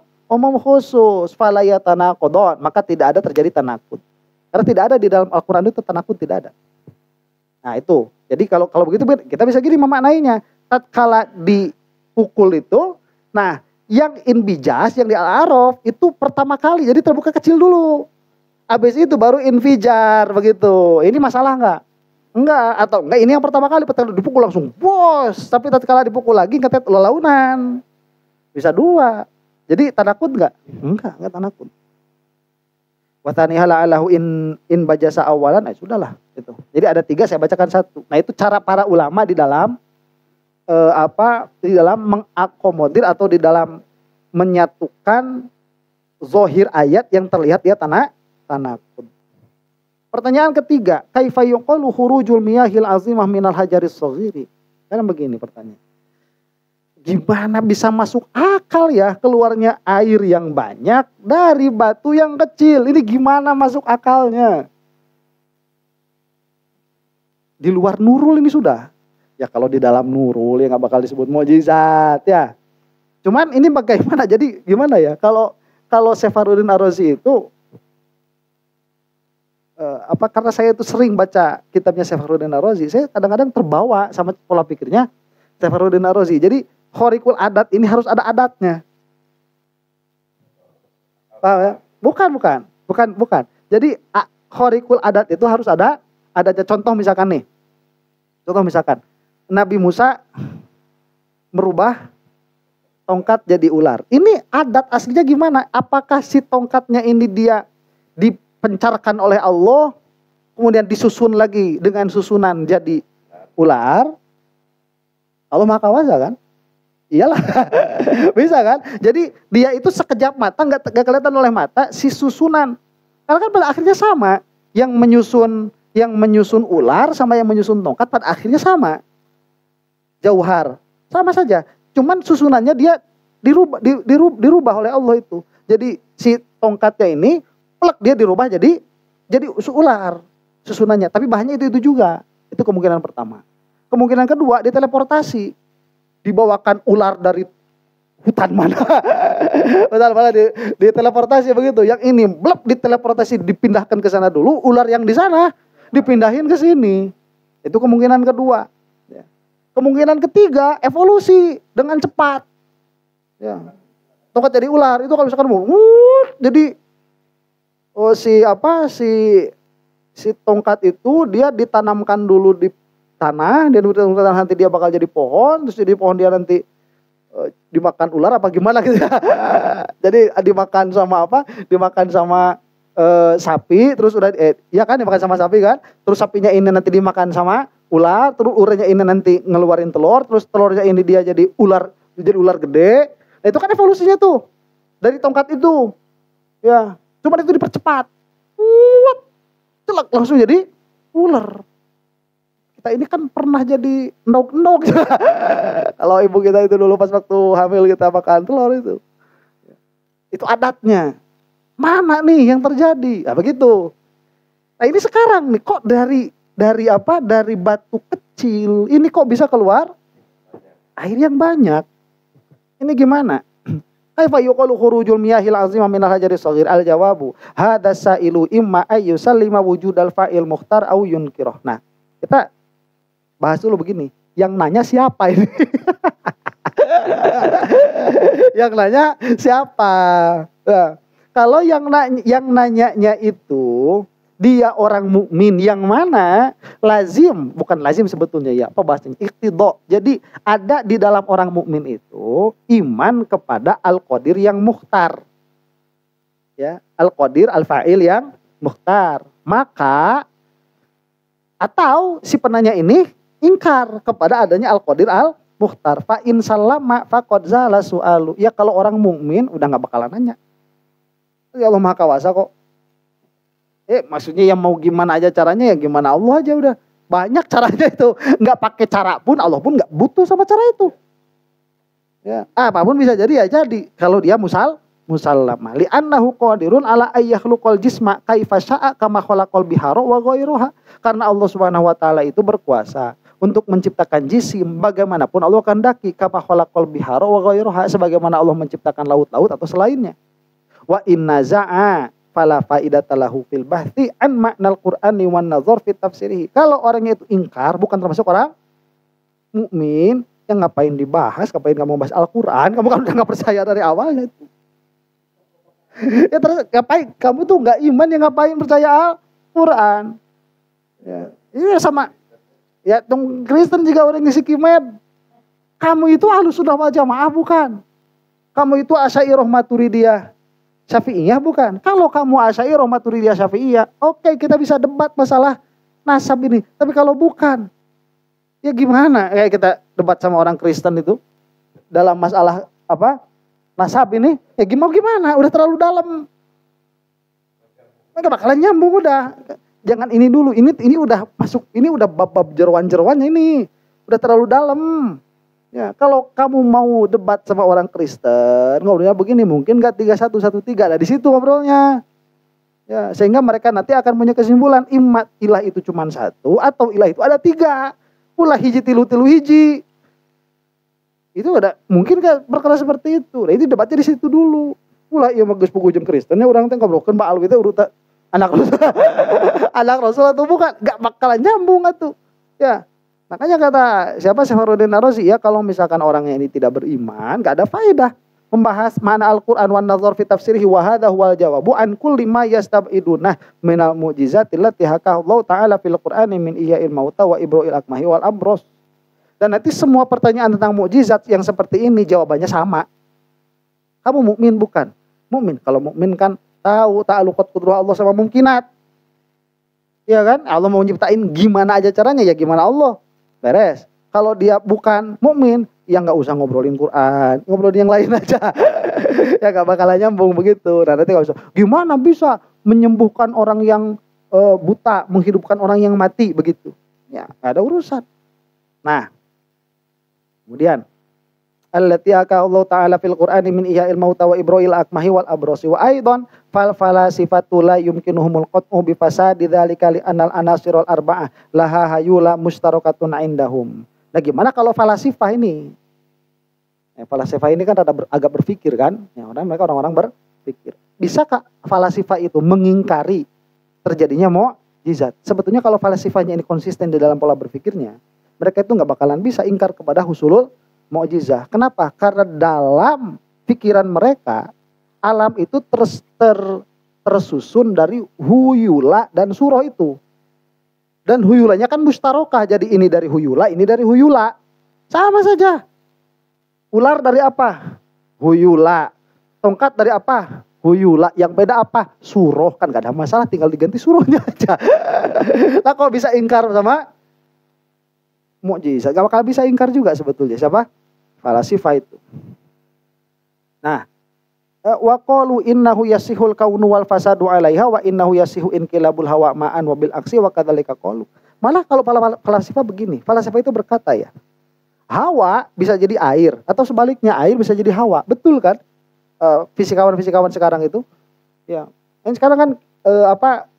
khusus. Fala yatanaqudun, maka tidak ada terjadi tanakut. Karena tidak ada di dalam Al-Qur'an itu tanakut, tidak ada. Nah, itu. Jadi kalau begitu kita bisa gini memaknainya. Tatkala dipukul itu, nah, yang inbijas, yang di Al-A'raf itu pertama kali, jadi terbuka kecil dulu. Habis itu baru infijar begitu. Ini masalah enggak? Enggak, atau enggak ini yang pertama kali dipukul langsung bos, tapi tatkala dipukul lagi ngetet lelaunan. Bisa dua. Jadi tanakut enggak? Enggak tanakut. Wa tanihala alahu in bajasa awalan, sudahlah itu. Jadi ada 3, saya bacakan 1. Nah, itu cara para ulama di dalam di dalam mengakomodir atau di dalam menyatukan zohir ayat yang terlihat dia tanakut. Pertanyaan ketiga, kaifa yuqalu khurujul miyahil azimah minal hajaris shaghiri? Kan begini pertanyaan. Gimana bisa masuk akal ya keluarnya air yang banyak dari batu yang kecil? Ini gimana masuk akalnya? Di luar nurul ini sudah. Ya kalau di dalam nurul ya nggak bakal disebut mukjizat ya. Cuman ini bagaimana? Jadi gimana ya? Kalau Safaruddin Ar-Razi itu karena saya itu sering baca kitabnya Safaruddin Ar-Razi, saya kadang-kadang terbawa sama pola pikirnya. Safaruddin Ar-Razi. Jadi khariqul adat ini harus ada adatnya. Paham ya? Bukan. Jadi khariqul adat itu harus ada adatnya. Contoh misalkan Nabi Musa merubah tongkat jadi ular. Ini adat aslinya gimana? Apakah si tongkatnya ini dia dipencarkan oleh Allah, kemudian disusun lagi dengan susunan jadi ular? Allah Maha Kuasa kan? Iyalah. Bisa kan? Jadi dia itu sekejap mata nggak kelihatan oleh mata si susunan. Karena kan pada akhirnya sama. Yang menyusun ular sama yang menyusun tongkat pada akhirnya sama. Jauhar. Sama saja. Cuman susunannya dia dirubah oleh Allah itu. Jadi si tongkatnya ini dia dirubah jadi ular susunannya. Tapi bahannya itu juga. Itu kemungkinan pertama. Kemungkinan kedua, diteleportasi. Dibawakan ular dari hutan mana. Diteleportasi begitu. Yang ini diteleportasi dipindahkan ke sana dulu, ular yang di sana dipindahin ke sini. Itu kemungkinan kedua. Ya. Kemungkinan ketiga, evolusi dengan cepat. Ya. Tongkat jadi ular itu kalau misalkan jadi si tongkat itu dia ditanamkan dulu di tanah, dan nanti dia bakal jadi pohon, terus jadi pohon dia nanti dimakan ular apa gimana gitu ya. Jadi dimakan sama apa? Dimakan sama sapi, terus udah ya kan dimakan sama sapi kan, terus sapinya ini nanti dimakan sama ular, terus ularnya ini nanti ngeluarin telur, terus telurnya ini dia jadi ular gede. Nah, itu kan evolusinya tuh dari tongkat itu. Ya, cuma itu dipercepat. Celak langsung jadi ular. Kita ini kan pernah jadi endog-endog. Kalau ibu kita itu dulu pas waktu hamil kita makan telur itu. Itu adatnya. Mana nih yang terjadi? Nah begitu. Nah ini sekarang nih kok dari batu kecil ini kok bisa keluar air yang banyak. Ini gimana? Kaifa yuqalu khurujul miyahil azimah minal hajari shaghir? Al jawabu hadza sailu imma ayyusallima wujudal fa'il mukhtar au yunkirah. Nah, kita bahas dulu begini. Yang nanya siapa ini? Yang nanya siapa? Nah, kalau yang nanyanya itu dia orang mukmin yang mana? Lazim, bukan lazim sebetulnya ya. Apa bahasanya? Iqtidha. Jadi ada di dalam orang mukmin itu iman kepada Al-Qadir yang mukhtar. Ya, Al-Qadir al-fa'il yang mukhtar. Maka atau si penanya ini ingkar kepada adanya Al-Qadir al-mukhtar. Fa in sallama faqad zala su'alu. Ya kalau orang mukmin udah enggak bakalan nanya. Ya Allah Maha Kuasa kok. Maksudnya yang mau gimana aja caranya ya gimana Allah aja udah. Banyak caranya itu. Enggak pakai cara pun Allah pun enggak butuh sama cara itu. Ya, apapun bisa jadi ya jadi kalau dia musallama li annahu qadirun ala ayyakhluqal jisma kaifa syaa kama khalaqal bihara wa ghairuha. Karena Allah Subhanahu wa taala itu berkuasa untuk menciptakan jisim bagaimanapun Allah kehendaki, kama khalaqal bihara wa ghairuha, sebagaimana Allah menciptakan laut-laut atau selainnya. Wa inna za'a fala faidata lahu fil bahthi an ma'nal qur'ani wan nazar fi tafsirihi. Kalau orangnya itu ingkar, bukan termasuk orang mukmin, yang ngapain dibahas, ngapain kamu bahas Al-Qur'an, kamu kan udah enggak percaya dari awalnya itu. Ya terus ngapain kamu tuh enggak iman, yang ngapain percaya Al-Qur'an? Ya, ini sama ya dong Kristen juga orang ngisi kimed. Kamu itu Ahlus Sunnah wal Jamaah bukan? Kamu itu Asy'ariyah Maturidiyah Syafi'iyah bukan? Kalau kamu Asy'ariyah Maturidiyah Syafi'iyah, oke, kita bisa debat masalah nasab ini. Tapi kalau bukan, ya gimana? Kayak kita debat sama orang Kristen itu dalam masalah apa? Nasab ini, ya gimana? Udah terlalu dalam. Enggak bakalan nyambung udah. Jangan ini dulu. Ini udah masuk, ini udah bab-bab jeroan-jeroannya ini. Udah terlalu dalam. Ya, kalau kamu mau debat sama orang Kristen, ngobrolnya begini, mungkin enggak 3113. Nah, di situ ngobrolnya. Ya, sehingga mereka nanti akan punya kesimpulan ilah itu cuma satu atau ilah itu ada tiga. Ulah hiji tilu hiji. Itu ada mungkin kan perkara seperti itu. Nah, itu debatnya di situ dulu. Ulah ieu mah geus pugujeun Kristennya urang teh ngobrolkeun baal we teh urut anak Rasul. Anak Rasul atau bukan? Enggak bakalan nyambung atuh. Ya. Makanya kata siapa Syahruddin Ar-Razi, ya kalau misalkan orangnya ini tidak beriman, gak ada faedah membahas mana Al-Qur'an wan nazar fi tafsirihi wa hadha huwal jawabu an kulli ma yastabiduna minal mu'jizati allati hakahu Allah taala fil Qur'ani min ihya'il mauta wa ibra'il akmahi wal abros. Dan nanti semua pertanyaan tentang mukjizat yang seperti ini jawabannya sama. Kamu mukmin bukan? Mukmin. Kalau mukmin kan tahu ta'alluqat qudrah Allah sama mungkinat. Ya kan? Allah mau nyiptain gimana aja caranya, ya gimana Allah. Beres. Kalau dia bukan mukmin, ya nggak usah ngobrolin Quran, ngobrolin yang lain aja. Ya nggak bakalan nyambung begitu. Nah, nanti nggak usah. Gimana bisa menyembuhkan orang yang buta, menghidupkan orang yang mati begitu? Ya nggak ada urusan. Nah, kemudian allati aka Allah taala fil Qur'ani min ihya'il mauta wa ibra'il akmahi wal abrasi wa aidan fal falasifatu la yumkinuhumul qat'u bi fasadi dzalika li anal anasirul arba'ah laha hayula mustarakatun indahum. Nah, gimana kalau falasifah ini? Falasifah ini kan agak berpikir kan? Ya, mereka orang-orang berpikir. Bisakah falasifah itu mengingkari terjadinya mukjizat? Sebetulnya kalau falasifahnya ini konsisten di dalam pola berpikirnya, mereka itu nggak bakalan bisa ingkar kepada husulul mukjizah. Kenapa? Karena dalam pikiran mereka alam itu tersusun dari huyula dan surah itu. Dan huyulanya kan mustarokah. Jadi ini dari huyula, ini dari huyula. Sama saja. Ular dari apa? Huyula. Tongkat dari apa? Huyula. Yang beda apa? Surah. Kan gak ada masalah, tinggal diganti surahnya aja. Nah, kok bisa ingkar sama mukjizat? Gak bakal bisa ingkar juga sebetulnya. Siapa? Falasifah itu. Nah, wa qalu innahu yasihul kaunu wal fasadu 'alaiha wa innahu yasihu inqilabul hawa ma'an wa bil aksi wa kadzalika qalu. Malah kalau falasifah begini, falasifah itu berkata ya, hawa bisa jadi air atau sebaliknya air bisa jadi hawa. Betul kan? Fisikawan-fisikawan sekarang itu ya. Yang sekarang kan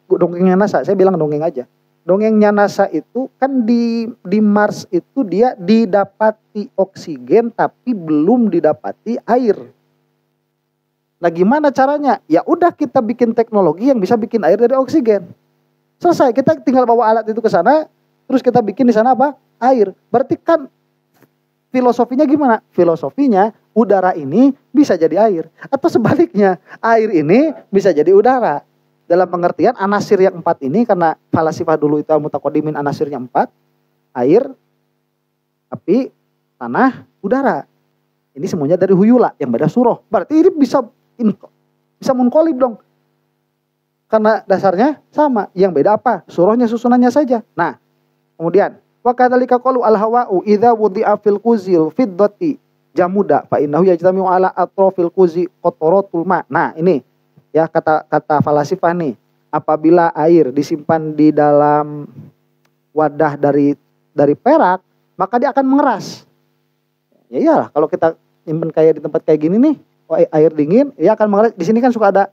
dongengnya NASA, saya bilang dongeng aja. Dongengnya NASA itu kan di Mars itu dia didapati oksigen tapi belum didapati air. Nah, gimana caranya? Ya udah kita bikin teknologi yang bisa bikin air dari oksigen. Selesai, kita tinggal bawa alat itu ke sana, terus kita bikin di sana apa? Air. Berarti kan filosofinya gimana? Filosofinya udara ini bisa jadi air. Atau sebaliknya, air ini bisa jadi udara. Dalam pengertian anasir yang 4 ini, karena falasifah dulu itu al-mutaqaddimin anasirnya 4, air, api, tanah, udara. Ini semuanya dari huyula, yang beda surah. Berarti ini bisa munqalib dong. Karena dasarnya sama, yang beda apa? Surahnya, susunannya saja. Nah, kemudian wa kadzalika qalu al-hawa'u idza wudi'a fil kuzil fiddati jamuda fa innahu yajtami'u ala atrafil kuzi qataratul ma. Nah, ini ya kata falasifah nih, apabila air disimpan di dalam wadah dari perak, maka dia akan mengeras. Ya iyalah, kalau kita simpan kayak di tempat kayak gini nih, air dingin, ya akan mengeras. Di sini kan suka ada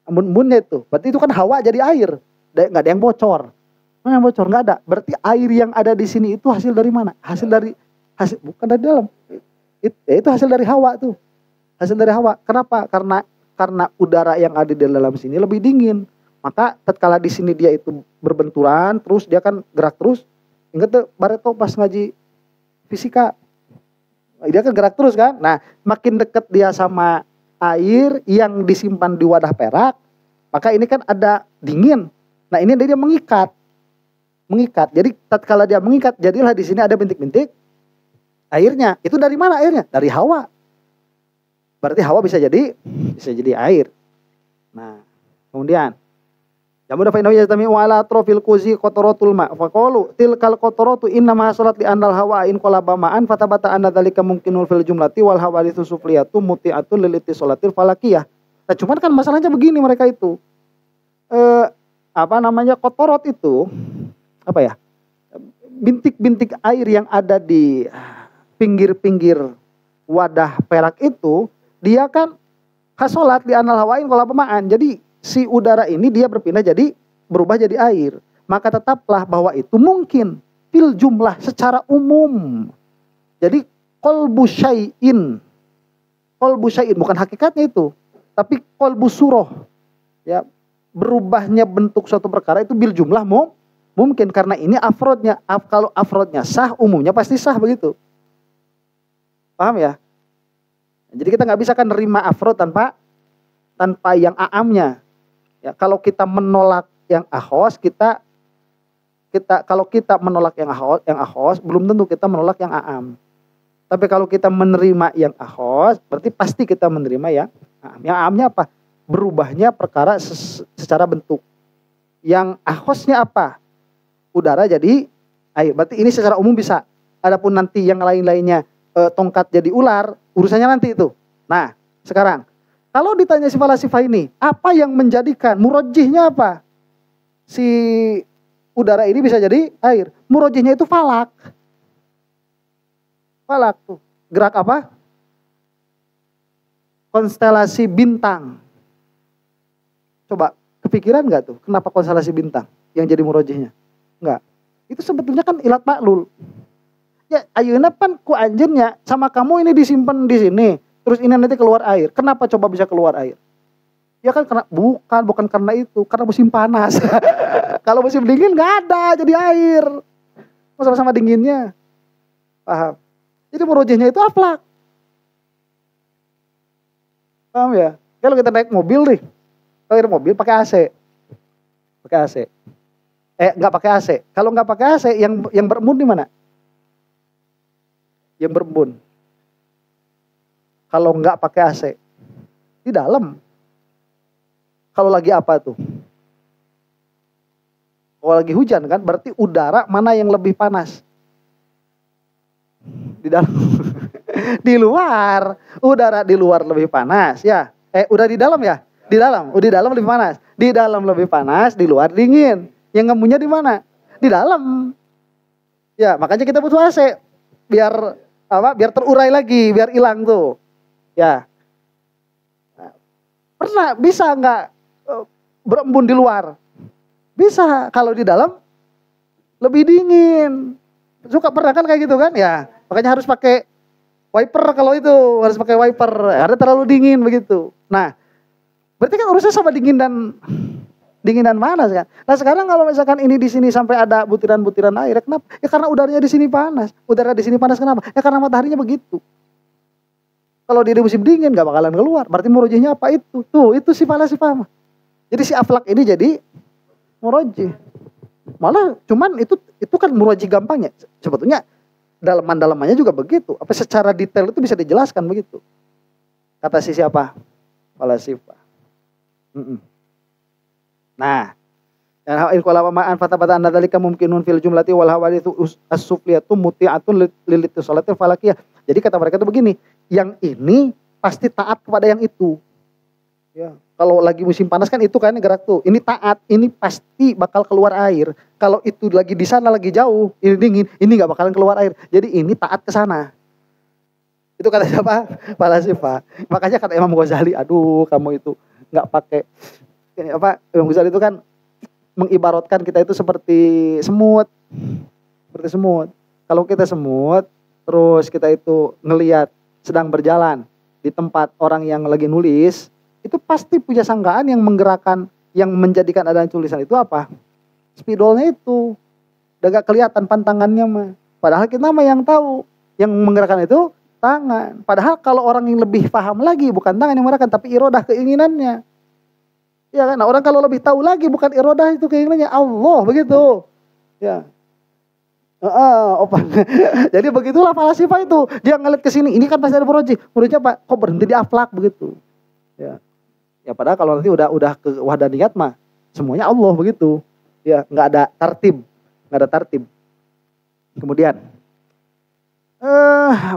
embun-embunnya itu. Berarti itu kan hawa jadi air. Enggak ada yang bocor. Mana yang bocor? Enggak ada. Berarti air yang ada di sini itu hasil dari mana? Hasil bukan dari dalam. Itu hasil dari hawa tuh. Hasil dari hawa. Kenapa? Karena udara yang ada di dalam sini lebih dingin. Maka tatkala di sini dia itu berbenturan, terus dia kan gerak terus. Ingat tuh Barreto pas ngaji fisika, dia kan gerak terus kan. Nah, makin dekat dia sama air yang disimpan di wadah perak, maka ini kan ada dingin. Nah, ini dia mengikat. Jadi tatkala dia mengikat, jadilah di sini ada bintik-bintik airnya. Itu dari mana airnya? Dari hawa. Berarti hawa bisa jadi air. Nah, kemudian jamuda fa innahu yastami'u ala atrafil kuzi qataratul ma. Fa qalu tilkal qataratu inna ma hasalat li annal hawa in qalaba ma'an fatabata anna dzalika mumkinul fil jumlati wal hawaditsu sufliyatu muti'atun lil ittisalatil falakiyah. Nah, cuman kan masalahnya begini mereka itu. Qatarot itu apa ya? Bintik-bintik air yang ada di pinggir-pinggir wadah perak itu, dia kan hasolat di anal hawain qalaba ma'an. Jadi si udara ini dia berubah jadi air. Maka tetaplah bahwa itu mungkin fil jumlah secara umum. Jadi qalbu syai'in bukan hakikatnya itu, tapi qalbu surah. Ya, berubahnya bentuk suatu perkara itu bil jumlah Mungkin karena ini afrodnya. Kalau afrodnya sah, umumnya pasti sah begitu. Paham ya? Jadi kita nggak bisa kan nerima afrod tanpa yang aamnya. Ya, kalau kita menolak yang ahos, kalau kita menolak yang ahos, belum tentu kita menolak yang aam. Tapi kalau kita menerima yang ahos, berarti pasti kita menerima yang aam. Yang aamnya apa? Berubahnya perkara secara bentuk. Yang ahosnya apa? Udara jadi air. Berarti ini secara umum bisa. Adapun nanti yang lain-lainnya, tongkat jadi ular, urusannya nanti itu. Nah, sekarang kalau ditanya si falasifah ini, apa yang menjadikan murojihnya apa? Si udara ini bisa jadi air. Murojihnya itu falak. Falak tuh. Gerak apa? Konstelasi bintang. Coba kepikiran nggak tuh? Kenapa konstelasi bintang yang jadi murojihnya? Enggak. Itu sebetulnya kan ilat maklul. Ya, ayeuna pan ku anjeunnya sama kamu ini disimpan di sini. Terus ini nanti keluar air. Kenapa coba bisa keluar air? Ya kan karena bukan karena itu, karena musim panas. Kalau musim dingin nggak ada jadi air. Sama-sama dinginnya. Paham? Jadi murojihnya itu aflak. Paham ya? Kalau kita naik mobil nih, kalau naik mobil pakai AC. Pakai AC. Nggak pakai AC. Kalau nggak pakai AC, yang berembun di mana? Yang berembun. Kalau nggak pakai AC, di dalam. Kalau lagi apa tuh? Kalau lagi hujan kan, berarti udara mana yang lebih panas? Di dalam. Di luar. Udara di luar lebih panas ya. Udah di dalam ya? Di dalam. Di dalam lebih panas. Di dalam lebih panas, di luar dingin. Yang ngemunya di mana? Di dalam. Ya, makanya kita butuh AC. Biar terurai lagi, biar hilang tuh. Ya. Pernah bisa nggak berembun di luar? Bisa. Kalau di dalam lebih dingin. Suka pernah kan kayak gitu kan? Ya, makanya harus pakai wiper kalau itu. Harus pakai wiper. Karena terlalu dingin begitu. Nah, berarti kan urusannya sama dingin dan panas kan. Nah sekarang kalau misalkan ini di sini sampai ada butiran-butiran air, kenapa? Ya karena udaranya di sini panas. Udara di sini panas kenapa? Ya karena mataharinya begitu. Kalau di musim dingin nggak bakalan keluar. Berarti murojihnya apa itu? Tuh itu si falasifah. Jadi si aflak ini jadi murojih. Malah cuman itu kan murojih gampangnya. Sebetulnya dalaman-dalamannya juga begitu. Apa secara detail itu bisa dijelaskan begitu. Kata si siapa? Falasifah. Nah, in qala wa ma'an fatabata anna dzalika mumkinun fil jumlati wal hawaditsu as-sufliyatu muti'atun lilitisalatil falakiyah. Jadi kata mereka itu begini, yang ini pasti taat kepada yang itu. Ya, kalau lagi musim panas kan itu kan gerak tuh. Ini taat, ini pasti bakal keluar air. Kalau itu lagi di sana lagi jauh, ini dingin, ini enggak bakalan keluar air. Jadi ini taat ke sana. Itu kata siapa? Falasifah. Makanya kata Imam Ghazali, aduh kamu itu enggak pakai Imam Ghazali itu kan mengibaratkan kita itu seperti semut. Seperti semut. Kalau kita semut, terus kita itu ngelihat sedang berjalan di tempat orang yang lagi nulis, itu pasti punya sangkaan yang menggerakkan, yang menjadikan adanya tulisan itu apa? Spidolnya itu. Udah gak kelihatan pantangannya mah. Padahal kita mah yang tahu. Yang menggerakkan itu tangan. Padahal kalau orang yang lebih paham lagi, bukan tangan yang menggerakkan, tapi irodah keinginannya. Ya kan, nah, orang kalau lebih tahu lagi bukan irodah itu keinginannya Allah begitu. Ya. Jadi begitulah falasifah itu. Dia ngeliat ke sini, ini kan pasti ada murojih. Murojihnya Pak, kok berhenti di aflak begitu. Ya. Ya padahal kalau nanti udah ke wahdaniyat mah semuanya Allah begitu. Ya, enggak ada tartib. Kemudian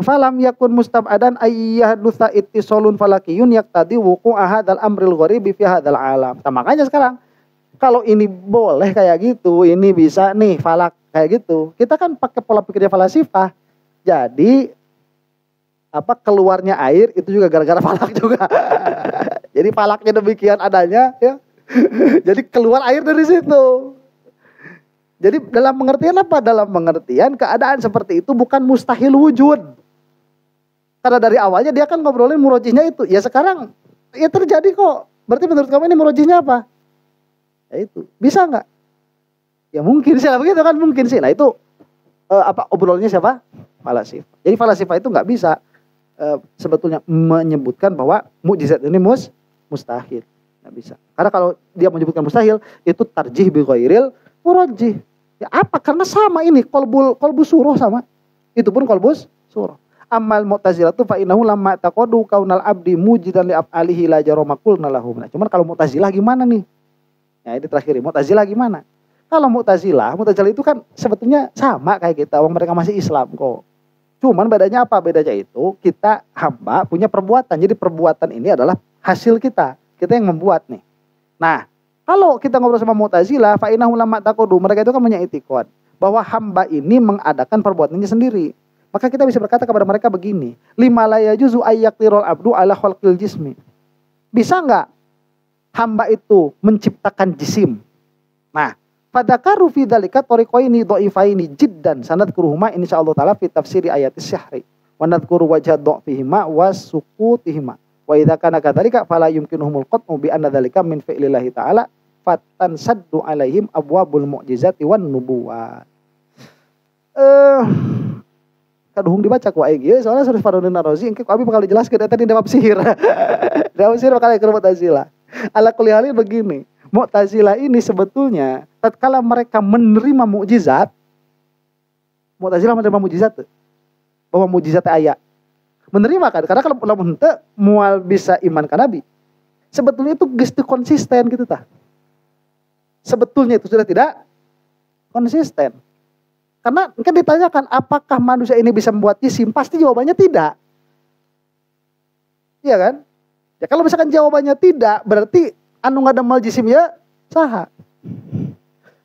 falam yakun mustab'adan ayyahdusa ittisalun falakiyun yaqtadi wuqu'u hadzal amril gharibi fi hadzal alam. Nah, makanya sekarang kalau ini boleh kayak gitu, ini bisa nih falak kayak gitu. Kita kan pakai pola pikirnya falasifah. Jadi keluarnya air itu juga gara-gara falak juga. Jadi falaknya demikian adanya ya. Jadi keluar air dari situ. Jadi dalam pengertian apa? Dalam pengertian keadaan seperti itu bukan mustahil wujud. Karena dari awalnya dia kan ngobrolin murojihnya itu. Ya sekarang ya terjadi kok. Berarti menurut kamu ini murojihnya apa? Ya itu. Bisa nggak? Ya mungkin sih begitu kan, mungkin sih. Nah itu obrolannya siapa? Falasifah. Jadi falasifah itu nggak bisa sebetulnya menyebutkan bahwa mukjizat ini mustahil. Nggak bisa. Karena kalau dia menyebutkan mustahil, itu tarjih bi ghairil murajjih. Ya apa? Karena sama ini qalbu surah sama. Itu pun qalbus surah. Amal Mu'tazilah itu fa innahu lamma taqadu kaunal abdi mujidan li af'alihi la jarama qulna lahum. Nah, cuman kalau Mu'tazilah gimana nih? Ya ini terakhir, Mu'tazilah gimana? Kalau Mu'tazilah itu kan sebetulnya sama kayak kita, orang mereka masih Islam kok. Cuman bedanya apa? Bedanya itu kita hamba punya perbuatan. Jadi perbuatan ini adalah hasil kita. Kita yang membuat nih. Nah, kalau kita ngobrol sama Mu'tazilah, fa innahu lamma taqadu, mereka itu kan punya itikad bahwa hamba ini mengadakan perbuatannya sendiri. Maka kita bisa berkata kepada mereka begini, lima la yajuzu ayyaqtirul abdu ala khalqil jismi. Bisa enggak hamba itu menciptakan jisim? Nah, fadzakaru fi dzalika tariqaini dhaifaini jiddan sanadkuruhuma insyaallah taala fi tafsiri ayatis syahri wa nadhkuru wajha dhafihima wa sukutihima. Wa idza kana kadzalika fala yumkinuhumul qat'u bi anna dzalika min fi'lillahi ta'ala fatansaddu alaihim abwabul mu'jizati wan nubuwat. Kaduhung dibaca ku aing ieu soalnya Syarif Fardun Ar-Razi engke ku abi bakal dijelaskeun eta di bab sihir. Bab sihir bakal ke Mu'tazilah. Ala kulli halin begini, Mu'tazilah ini sebetulnya tatkala mereka menerima mukjizat, Mu'tazilah menerima mukjizat bahwa mukjizat aya. Menerima kan? Karena kalau lamun henteu moal bisa iman ka nabi. Sebetulnya itu geus teu konsisten gitu tah. Sebetulnya itu sudah tidak konsisten. Karena kan ditanyakan apakah manusia ini bisa membuat jisim, pasti jawabannya tidak. Iya kan? Ya kalau misalkan jawabannya tidak, berarti anu ngadamel jisim ya saha.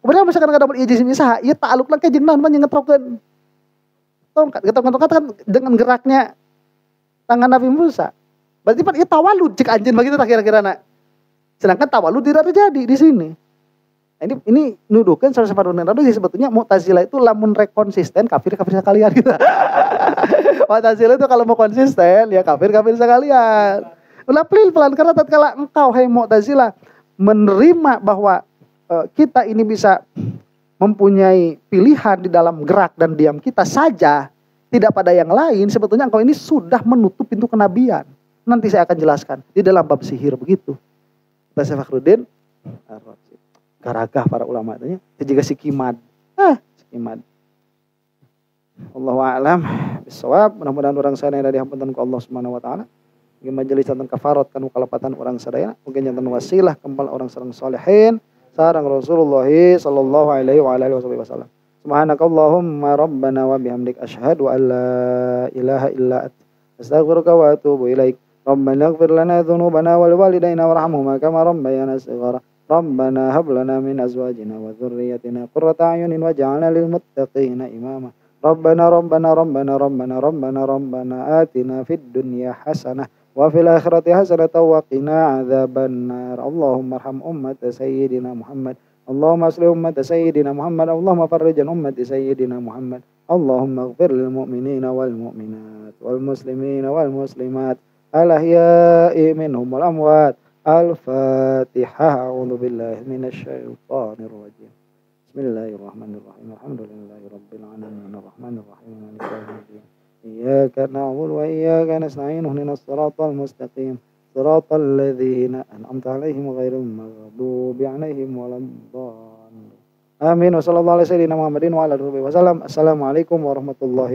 Kemudian misalkan ngadamel ieu jisim saha, ieu ta'aluk lang ka jeung naon mah ngetrokeun. Tongkat, getok-getok kan dengan geraknya tangan Nabi Musa. Berarti pan ieu tawalud cik anjeun begitu tak kira-kirana. Sedangkan tawalud tidak terjadi di sini. Ini nuduhkan Syarif Fardun Ar-Razi sebetulnya Mu'tazilah itu lamun rekonsisten kafir sekalian gitu. Mu'tazilah itu kalau mau konsisten ya kafir sekalian. Ulah pelan karena tatkala engkau hai Mu'tazilah menerima bahwa kita ini bisa mempunyai pilihan di dalam gerak dan diam kita saja, tidak pada yang lain, sebetulnya engkau ini sudah menutup pintu kenabian. Nanti saya akan jelaskan di dalam bab sihir begitu. Syarif Fardun Ar-Razi. Garagah para ulama tanya, itu juga si Kimad. Si Kimad. Allahu a'lam bissawab. Mudah-mudahan orang sadaya dari hampunten ku Allah Subhanahu wa taala. Mungkin majelis tanten kafarat kanu kalapatan orang sadaya, mungkin jantan wasilah kembal orang sareng salihin sareng Rasulullah sallallahu alaihi wa alihi wasallam. Subhanakallahumma rabbana wa bihamdik asyhadu an la ilaha illa anta astaghfiruka wa atubu ilaik. Rabbana ighfir lana dzunubana wal walidayna warhamhuma kama rabbayana shighara. Rabbana hab lana min azwajina wa dhurriyyatina qurrata a'yunin waj'alna lil muttaqina imama. Rabbana atina fid dunya hasanah wa fil akhirati hasanah wa qina adzabannar. Allahumma arham ummata sayyidina Muhammad. Allahumma aslih ummata sayyidina Muhammad. Allahumma farrij an ummati sayyidina Muhammad. Allahumma ighfir lil mu'minina wal mu'minat wal muslimina wal muslimat al ahya'i minhum wal amwat. Al-Fatihah. A'udzu billahi minasyaitonir rajim. Bismillahirrahmanirrahim. Alhamdulillahi rabbil alamin arrahmanir rahim maliki yaumiddin. Iyyaka na'budu wa iyyaka nasta'in ihdinas siratal mustaqim. Siratal ladzina an'amta 'alaihim ghairil maghdubi 'alaihim waladdallin. Amin wa sallallahu alaihi wasallam Muhammadin wa ala alihi wasallam. Assalamualaikum warahmatullahi